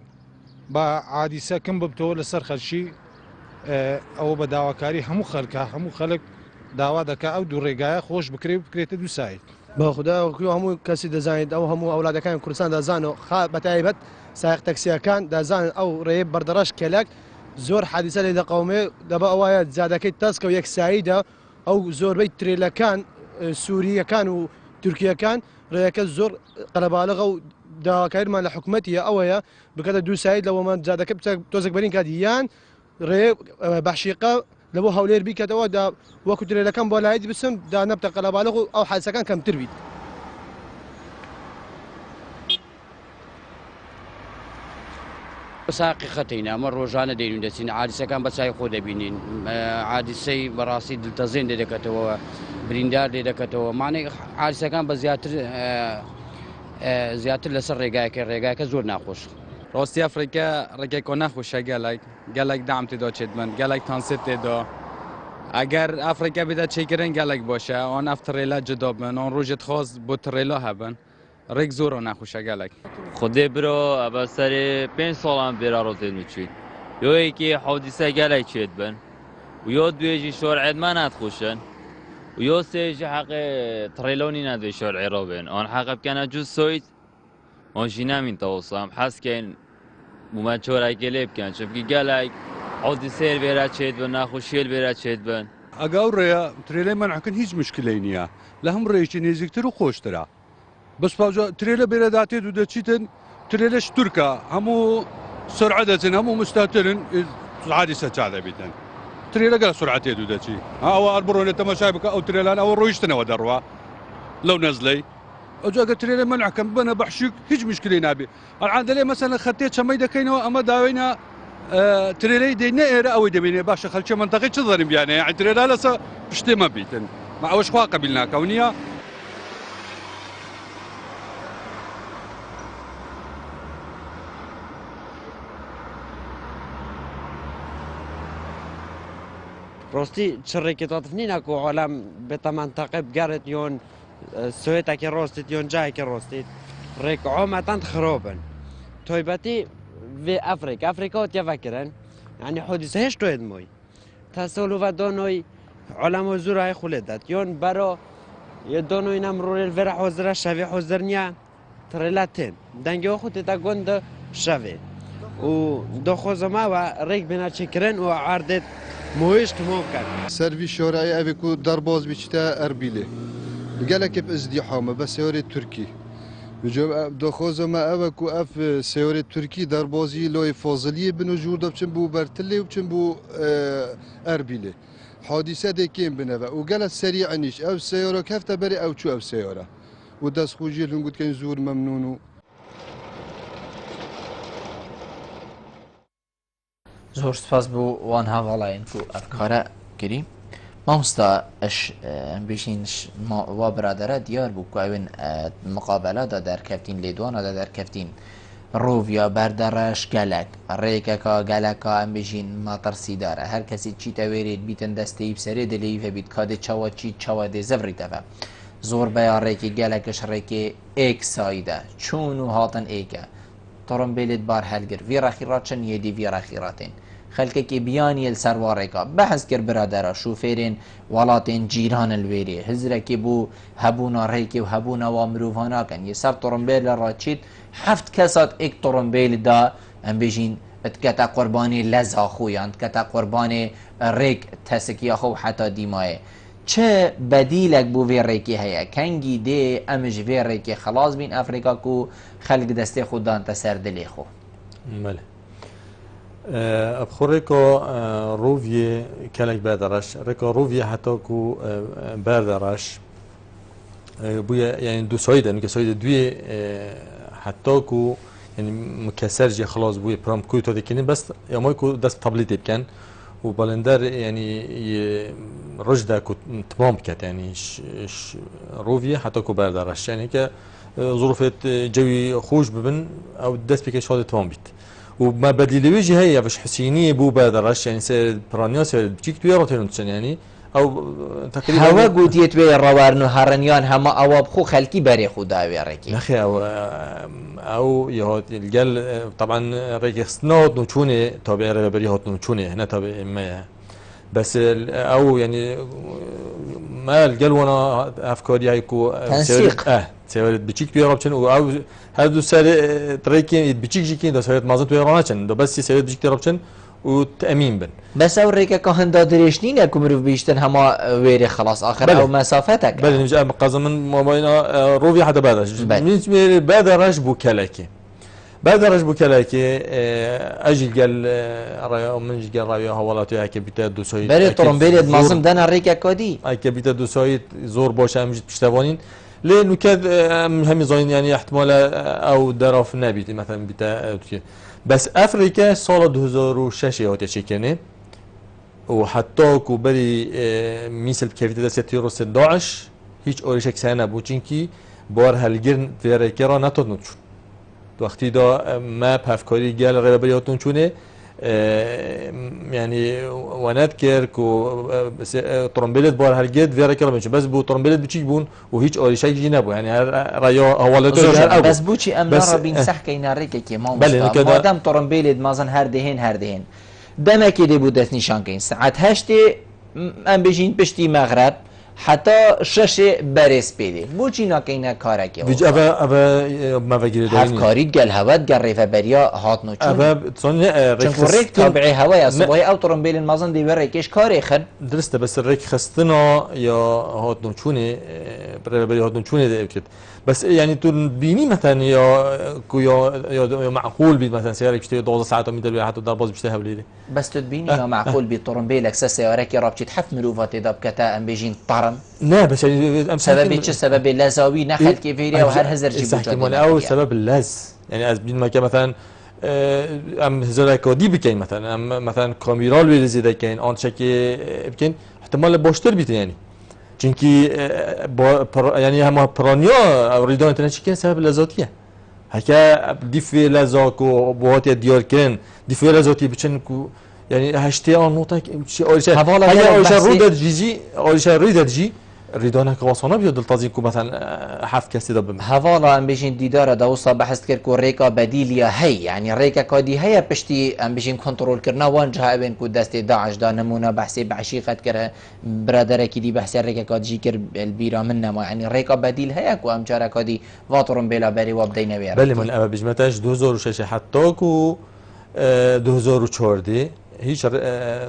بە عادیسەکەم ببتەوە لەسەر خەرشی ئەوە بە داواکاری هەموو خەڵکە هەموو خەڵک داوا دەکە ئەو دوو ڕێگایە خۆش بکرێ و بکرێتە دوو سایت بە خوددا هەموو کەسی دەزانێت ئەو هەموو ئەولادەکان کوردستان دەزانەوە بەتایبەت سایق تەکسیەکان دەزانن ئەو ڕێ بەردەڕەش کەلک زۆر حادیسە لێ دەقەومێ دەبە ئەوایە زیادەکەی تەسکە و یەکساییدا ئەو زۆربەی ترێلەکان سووریەکان و تورکیەکان ڕێەکە زۆر قەلەباڵغە و داواکاریمان لە حکومەتیە ئەوەیە بکاتە دوو سایت لەوەمان جادەکە تۆزێک بەرین کاتی یان ڕێ بەحشیقە لە بۆ هەولێر بیکاتەوە وەکو ترێلەکان بۆ لایەتی بسم دا نەبتە قەلەباڵغ و ئەو حادسەکان کەمتر بیت. ساقی خەتین ئەمە ڕۆژانە دەین دەچین عادیسەکان بە چای خۆ دەبینین عادیسەی بەڕاستی دڵتەزێن لێ دەکەتەوە بریندار لێ دەکەتەوە مانەی عادیسەکان بە زیاتر لەسەر ڕێگایەکە زۆر ناخۆش ڕاستی ئەفریقا ڕێگەکۆ ناخۆشە گەلێک دام تێدا چێت من گەلێک تانسێت تێدا ئەگەر ئەفریقا بێدە چێکردن گەلێک باشە ئەوان ئەف تڕێلا جدا بن ئەوان ڕۆژێت خواست بۆ تڕێلا هەبن ڕێک زۆرە ناخۆشە گەلێک خودێ برۆ ئەبە سەرێ 5 ساڵان بێرا ڕۆتێن وچیت یۆیەکی حەودیسە گەلێک چێت بن و یۆ دوێژی شۆرعێدما ناتخۆشن و یۆ سێژی حەقێ تڕێلۆنی نادوێ شۆرعێڕۆ بێن ئەوان حەقە بکەنە جوز سۆیت ئەوژی نامین تەوەسام حەسکەین بوومە چۆرایکێ لێ بکەن چونکی گەلێک حەودیسەیە بێرا چێت بن ناخۆشیێل بێرا چێت بن ئەگە ئەو ڕێە ترێلەی مەنعکن هیچ مشکلەی نییە لە هەم ڕێیشی نێزیکتر و خۆشترە بەس ترێلە بێرەداتێت و دەچیتن ترێلەش تورکە هەموو سرعە دەچن هەموو مستاترن حادیسە چا دەبیتن ترێلە گەل سرعەتێت و دەچی ئەوە ئەر بڕۆنێت تەماشای بکە ئەو ترێلان ئەوە ڕۆیشتنەوە دەڕوا لەو نەزلەی ئەوجاگە ترێلە منعکەم بنە بەحشیک هیچ مشکلی نابێ ئەعادەلێ مەسەلەن خەتێ چەمەی دەکەینەوە ئەمە داوێنە ترێلەی دێنە ئێرە ئەوەی دەبینێ باشە خەلکی منتەقەی چ دەریم بیانەیە ترێلا لەسە پشتێ مەبیتن ما ئەوەش خوا قەبیل ناکەو نییە ڕاستی چ ڕێکێتاتنی ناکۆ عالم بێتە منتەقە بگەڕێت یۆن سوێتێکی ڕاستیت یۆن جایەکی ڕاستیت ڕێک عۆمەتان خرۆبن تایبەتی vê Afrika û tevekiriin yanî hodîse hêj toyê dimoy ta solûva donoy elamo zûrayê xulê dat yon bero yê donoy nam rûrê vera hozira şevê hozirniya tirêla tên dengê xwe tê te gund di şevê û doxwazema we rêk bêne çêkirin û erdê mohêj timo bikin servî şorayê evê ku derbas bî çite Erbilê gelekê izdîhame be seyorê Tirkî دخوازم اوه کو اف سیاره ترکی در بازی لای فاضلیه بنو جور دبچن بو برتله و بچن بو اربیله حادثه دکیم بنوه و گلت سریع نیش او سیاره کفته بری او چو او سیاره و دست خوجی لون گود کن زور ممنونو زۆر سپاس بۆ وان هاوڵاین و ئەفکارە گریم مامۆستا ئەش بێژین وا برادرە دیار بوو کو ئەوێن مقابلەدا دەرکەفتین لێدوانەدا دەرکەفتین ڕۆڤیا بەردەڕەش گەلک ڕێکەکە گەلەکە ئەم بژین ماتەرسیدارە هەر کەسی چیتە وێرێت بیتن دەستەی بسەرێ دەلەی هەبیت کادێ چاوە چیت چاوە دێ زەڤریتەوە زۆر بەیا ڕێکی گەلەکەش ڕێکێ ئێک سایدە چون و هاتن ئێکە تۆڕمبێلێت بار هەلگر ڤێڕەخیڕات چەند یێدی ڤێڕەخیڕاتێن خەلکێکی بیانی سەروارێکە بەحەز کرد برادەرە شوفێرێن وڵاتێن جیران الوێرێ هزرێکی بوو هەبوونا ڕێکی و هەبوونەوە مرۆڤاناکەن یەسەر تۆڕمبێل لە ڕاچیت هەفت کەسات ئێک تۆڕمبێلدا ئەم بێژین بتکەتە قوربانی لەزا خۆیان بتکەتە قوربانی ڕێک تەسکیاخۆ و حتا دیمایە چه بەدیلێک بوو vê ڕێکی هەیە کەنگی دێ ئەمش vê ڕێکی خلاص بین ئەفریقا و خەلک دەستێ خۆ دانتە سەر دلێ خۆ ابخو ريكو روفي كلك بادرش ريكو روفي حتى كو بادرش بويا يعني دو سويد انك سويد دوي حتى كو يعني مكسر جي خلاص بويا برام كويتو ديكين بس يا مايكو داس تابليت كان وبالندر يعني رجدا كو تمام كات يعني روفي حتى كو بادرش يعني ك ظروف جوي خوش ببن او داس بيكش هذا تمام بيت وما بديل وجه هي فش حسينيه بو بادرش يعني سير برانيا سير بتشيك تويرتين يعني او تقريبا هوا قوتيت وي الروارن هرنيان هما اواب خو خلكي بري خو داوي ركي اخي او يهود الجل طبعا ريك سنود نوتشوني تابع بري هوت نوتشوني هنا تابع ما بس او يعني ما الجل وانا افكاري هيكو تنسيق سير بتشيك تويرتين او هادو سال تريكي بتشيك جيكين دو سير مازن تويرانشن دو بس سير بتشيك تويرتين وتأمين بن بس او ريكا كهندا دريشنين يكون مروف بيشتن هما ويري خلاص اخر بلي. او مسافتك بل نجي قازم من موبايلنا روفي حتى بادرش من بادرش بو كلاكي بادرش بو كلاكي اجي قال رايا من قال رايا هولاتو هكا بيتا دو سايت بلي طرمبيل مازم دنا ريكا كودي هكا بيتا دو سايت زور باش امجد بيشتوانين لانه كاد هم زين يعني احتمال او دراف نبيت مثلا بتا بس افريقيا سال 2006 هات شكنه وحتى كوبري مثل كيف دست روس داعش هیچ اورشک سنه بوچینکی بار هلگرن فیرکرا نتونچ وقتی دا ما پفکاری گل ربیاتون چونه يعني ونذكر كو طرمبيلت بار هالجد فيرا كلام بس بو طرمبيلت بتشيك بون وهيج اول شيء جينابو يعني رايو هوالته بس بوشي ام نرى بنسح كينا ريكا كي ما دام طرمبيلت مازن هردهن دمك دي بودت نشان كين ساعات هشتي ام بيجين بشتي مغرب حتى شش برس بيدي بوچی ناکینا کاره که ویج اوا ما وگیره داریم کاری گل هوا گریف بریا هات نو چون اوا تون ریک تابع هوا صباحی او ترمبیل مازن دی ریکش کاری خن درسته بس ریک خستنا یا هات نو چونه بریا هات نو چونه ده اكيد بس يعني تون بيني مثلا يا معقول بي مثلا سياره بتشتري 12 ساعه ميدل حتى ضرباز بيشتها بليله بس تدبيني يا معقول بالطرمبيل اكس سياره كي رابطه حف ملوفات داب كتا ام بيجين طرم لا بس يعني سبب ايش سبب اللازاوي نحل كيفيريا وهر هزر جيبوجا او سبب اللاز يعني از بين ما كان مثلا ام هزر كودي بكين مثلا ام مثلا كاميرال ويلزي ده كاين اون شكي بكين احتمال بوشتر بيت يعني چونكي يعني هما برانيا اريدون انترنت سبب لازوتيه هكا ديفي لازاكو بواتي ديال كان ديفي لازوتي بچنكو يعني هشتي ان نوتك شي اول رودت جيجي اول ريدت جي ريدونا كواسونا بيد التازيكو مثلا حف كاسي دب هفالا ام بيجين ديدار دوسا بحث كركو ريكا بديليا هي يعني ريكا كودي هي بشتي ام بيجين كنترول كرنا وانجها بين كو دست داعش دا نمونه بحثي بعشيقت كره برادر كي بحث ريكا كودي كر البيرا منما يعني ريكا بديل هي كو ام جارا كودي فاتورم بلا بري وبدينا وير بله من ابا بجمتاش 2006 حتى كو 2014 هيش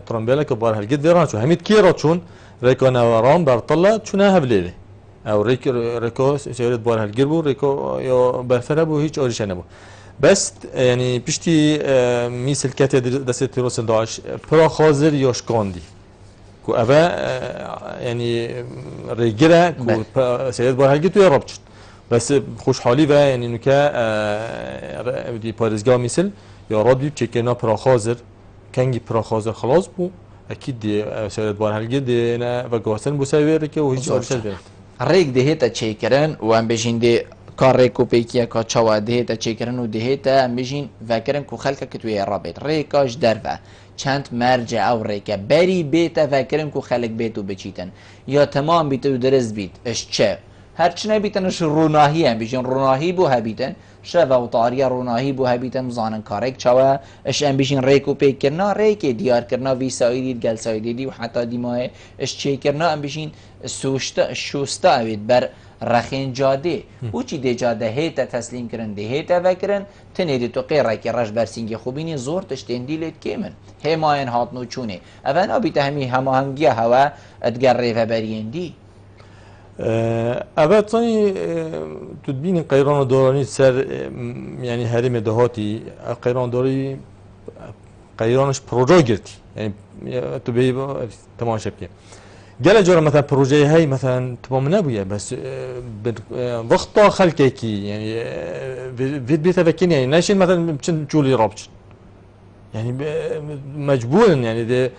ترامبيلا كبار هالقد فيرانشو هميت كيراتشون ريكو نواران برطلة شناها بليله او ريكو سيرت بار هالقربو ريكو يو برفربو هيج اوريشنبو بس يعني بشتي مثل كاتي دست روس داعش برا خازر يوشكاندي كو افا يعني ريجرا كو سيرت بار هالقربو يا ربط بس خوش حالي و يعني نوكا دي باريزغا مثل يا راديو تشيكنا برا خازر كانجي برا خازر خلاص بو اكيد دي سيرت بار هالقد انا وقوسن بو ساوير كي وهيج اورشل ريك دي هيتا تشيكرن وان بيجين دي کار ریکو پیکیه که چوا دهیتا چیکرن و دهیتا میجین فکرن که خلقه که توی رابط ریکاش درفه چند مرجع او ریکه بری بیتا فکرن که خلق بیتو بچیتن یا تمام بیتو درست بیت اش چه هرچی نبیتنش روناهی هم بیشن روناهی بو هبیتن شفا و طاریا روناهی بو هبیتن مزانن کارک چوا اش هم بیشن ریکو پیک کرنا ریک دیار کرنا وی سایدید گل سایدیدی و حتی دیماه اش چی کرنا هم بیشن شوستا اوید بر رخین جاده او چی دی جاده هیتا تسلیم کرن دی هیتا وکرن تنیدی تو قیره که رش برسینگی خوبینی زور تشتین دیلیت کیمن هماین هاتنو چونه اول آبیت همی هماهنگی هوا ادگر ریفه برین دی اول تانی تدبین قیران دورانی سر یعنی هرم دهاتی قیران داری قیرانش پروژه گرتی یعنی تو بی تماشا بکی جل جورا مثلا پروژه هاي مثلا تمام نبويه بس وقت خلقه كي يعني في بيت فكين يعني ناشين مثلا بتشن جولي رابش يعني مجبور يعني ده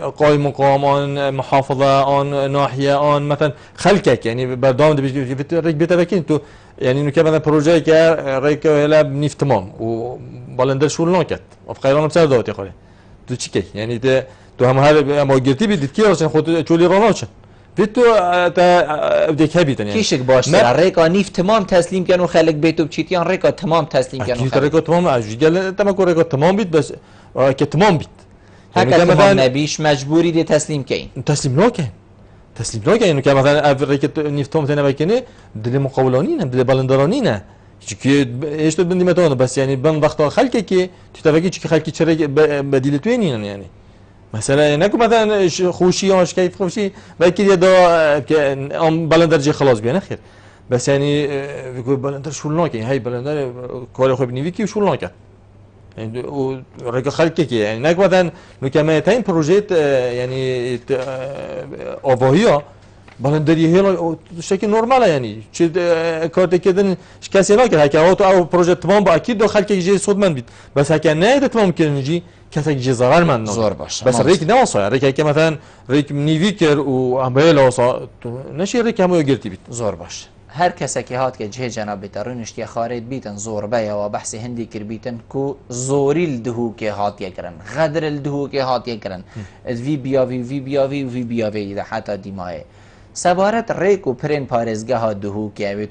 قائم مقام ان محافظه ان ناحيه ان مثلا خلقك يعني بردام بيت فكين تو يعني انه كمان بروجي كا ريك هلا بنيف تمام وبالندر شو لونكت وفقيران بسر دوت يا خالي تو تشكي يعني ده تو هم هذا ما قلتي بدك كي عشان خاطر تشولي راناشن تو بدك هبيتن يعني كيشك باش ريكا نيف تمام تسليم كانوا خلق بيتو بتشيتيان ريكا تمام تسليم كانوا ريكا تمام قال انت ما ريكا تمام بيت بس كتمام بيت هكا تمام نبيش مجبوري دي تسليم كاين تسليم لو كاين تسليم لو كاين كان مثلا ريكا نيف تمام تنا باكني دل مقاولانين دل بلندرانين چی ايش تو بندی متون بس يعني بن وقت خلقه كي تتفقي چی خلقي چرا بديل توينين يعني مثلا نكو مثلا خوشي او شكاية خوشي بلكي يدا ام بلندر جي خلاص بيان خير بس يعني بيقول بلندر شو لونك هاي بلندر كوري خو بنيفي كي شو لونك يعني وريك خلقك يعني نكو مثلا لو كما تايم بروجيت يعني اوفوهيا بلندري هي شكل نورمال يعني شي كارت كده كاسي لا كده او بروجيت تمام اكيد دو خلقك جي صوت من بيت بس هكا نايد تمام كده نجي كاسك جي ضرر من زور باش بس ريك ده وصا ريك كي مثلا ريك نيفيكر و امبيلا وصا نشي ريك هم يقرتي بيت زور باش هر کسی که هات که جه جناب ترونش که خارج بیتن زور بیا و بحث هندی کر بیتن کو زوری الدهو که هات یکرن غدر الدهو که هات یکرن وی بیاوی ده حتی دیمای سبارت ریک و پرین پارزگاه ها دهو که اوید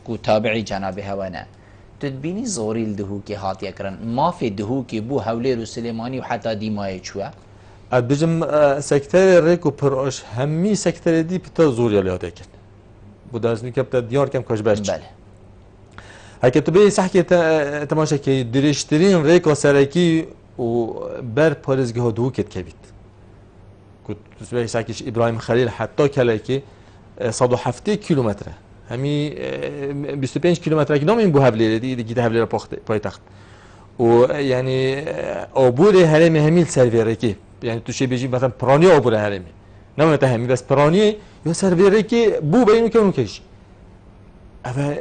کو تابعی جناب هوانه تدبینی زوری الدهو که هات یکرن ما فی دهو که بو حولی رو سلیمانی و حتی دیمای چوه بجم سکتر ریک و پراش همی سکتر دی پتا زوری علی هات یکرن بدرسني كبت ديار كم كاش باش بله هكا تبي صحكي تماشا كي دريشترين ريكو سراكي و بر بارزگاه دو كت كبيت كنت تسبي صحكيش ابراهيم خليل حتى كلاكي 170 كيلومتر همي 25 كيلومتر كده من بو هبلي دي جيت هبلي بايتخت و يعني عبور هرم هميل سيرفيركي يعني تو شي بيجي مثلا براني عبور هرمي نمونه تهمي بس براني يو سيرفيري كي بو بينو كانوا كيش اف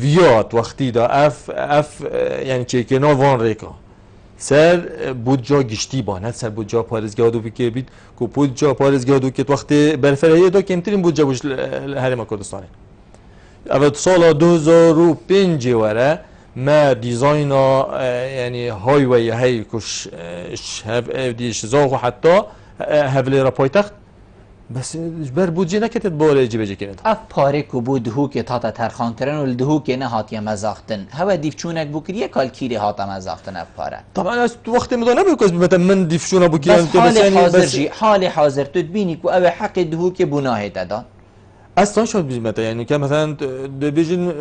فيات وقتي دا اف يعني چيكي نو وان ريكا سر بودجا گشتي بانه سر بودجا پارزگاه دو بي بيت کو بودجا پارزگاه دو كت وقت برفرهيه دا كمترين بودجا بوش هرم كردستان اول سال 2005 وره ما ديزاينا يعني هاي واي هاي كش هاف ديش زاغ حتى هفلي راپایتخت بس بر بودجه نکتت بالا جیبه جی کنید اف پاره کو بود هو که تا ترخان کردن و لدهو که نه هاتیه مزاختن هوا دیفچونک بکریه کال کیری هاتا مزاختن اف پاره طبعا از وقت مدانه بکوز مثلا من دیفچونا بکیرم بس حال حاضر حال حاضر تدبینی کو او حق دهو که بناه دادن اصلا شد بیمته يعني که مثلا بيجن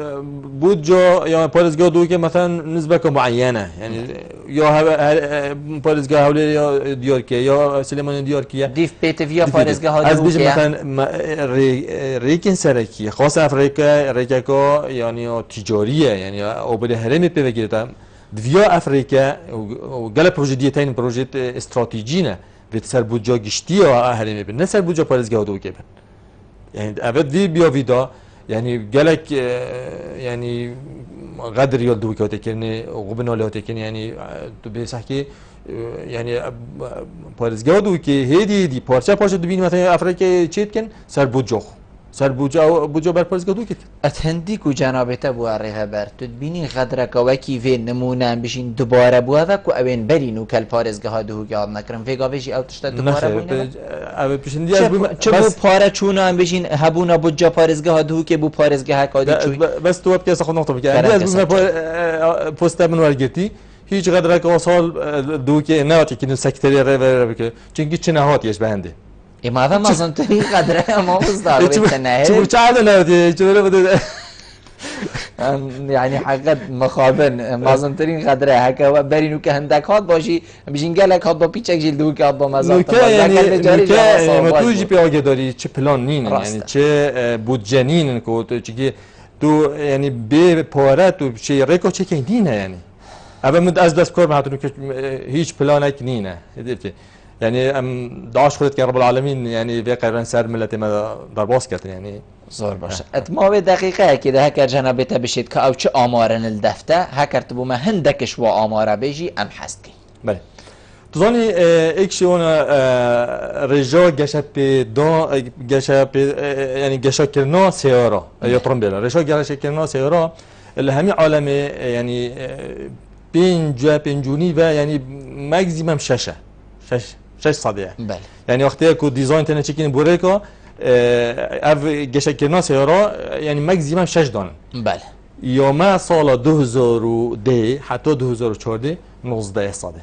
بودجا یا پارزگاه دو که مثلا نسبه معينه يعني یا پارزگاه حولی یا دیارکیه یا سلیمان دیارکیه دیف بیتویا پارزگاه از بیج مثلا ریکن سرکی خاص افریقا ریکا يعني تجاریه يعني اوبر هرم په وګړه دویا افریقا و گله پروژه دیتاین پروژه استراتژیه به سر بودجا گشتی یا هرم به نه سر بودجا پارزگاه دو که يعني أبد في بيوفيدا يعني جالك يعني غدر يلدو كاتكني وغبنا له تكني يعني تبي صحكي يعني بارزجادو كي هدي بارشة بارشة دبين مثلا أفريقيا تشيتكن سر بوجوخ سر بوجا بر پارێزگا دوو کرد ئەتهندیک و جانابێتە بووە ڕێهەبەر تو بینی غەدرەکەوەکی vê نمونان بژین دوبارە بووەوە و ئەوێن بەرین و کەل پارێزگەها دووگیاد نەکردن vێگاێژی ئەو تشتە دوبارە چ بوو پارە چوونان بژین هەبوونە بجا پارێزگەها دووکێ بوو پارێزگەها کادی چووی بەس تو پێسە خۆ نقطە پۆستە من وەرگرتی هیچ غەدرەکەەوە ساڵ دووکێ ناواتێکی سەکتەری ڕێبەر بکە چونکی چ نەهاتیش بە هەندێ ئێماە مەزنترین غەدرە ئەمەوەزدا يعني حقت مخابن مازنترین غەدرە هەکەوە بەرین و کە هەندێک هات باشی بژین گەلێک هات بۆ پیچێک ژیل دووکە هات بۆ توژی پێواگەداری چ پلان نینن یعنی چه بودجە نینن کۆچکی تو ینی بێ پارەت و چی ڕێک و چێکی نینە ینی ئەبە من ئەس دەست کۆر هاتون هیچ پلانێک نینە يعني ام داعش خودت كرب العالمين يعني في قرن سر ملتي ما ضرباس كتر يعني زور باشه اتماوي دقيقه كده هكر جنابته بشيت كاو چه آمارن الدفته هكرت بو ما هندكش و آماره بيجي ام حستكي بله تظني اكشيونا رجا گشپ دو گشپ يعني گشا كرنا سياره يطرم بلا رجا گشا كرنا سياره اللي همي عالمي يعني بينجوني و يعني ماكسيمم شاشه 6 صديع بله يعني وقتی که دیزاین تنه چکین بوره که اف گشکرنا سیارا يعني ماکسیمم 6 دانن بله یا ما سال 2010 حتی 2014 19 صده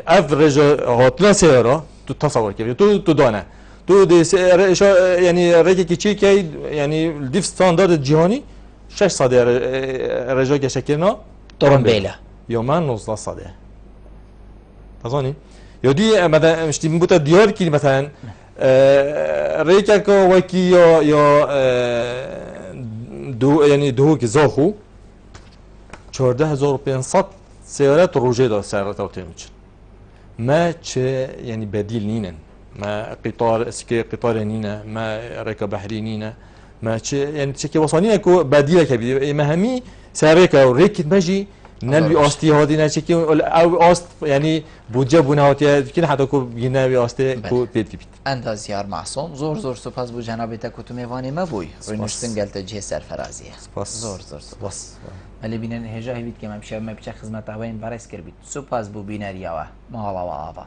اف رجا هاتنا سیارا تو تصور کنی تو دانه تو يعني رجا کی چی که يعني دیف استاندارد جهانی 6 صده رجا گشکرنا ترمبيلا يوما 19 صده تظني يودي مثلا مش تبغى ديار كي مثلا ريكا كو وكي يا دو يعني دوك زاخو 14500 سيارات روجي دا سيارات اوتوماتيك ما تش يعني بديل نينا ما قطار اسكي قطار نينا ما ريكا بحري نينا ما تش يعني تشكي وصانينا كو بديل كبير ما همي سيارة وريكت ماجي نلوي أستي هادي نشكي أو أست يعني بوجه بناهاتي كنا حتى كو بيناوي أستي كو بيت كبيت. أنت زيار معصوم زور سپاس بو جنابتك كتو میوانی ما بوی رنوشتن قلت جه سرفرازیه. زور سپاس. ولی بینن هجاهی بید که ممشه خدمت هواین برای سکر بید. سپاس بو بینریاوه. مالا و آوا.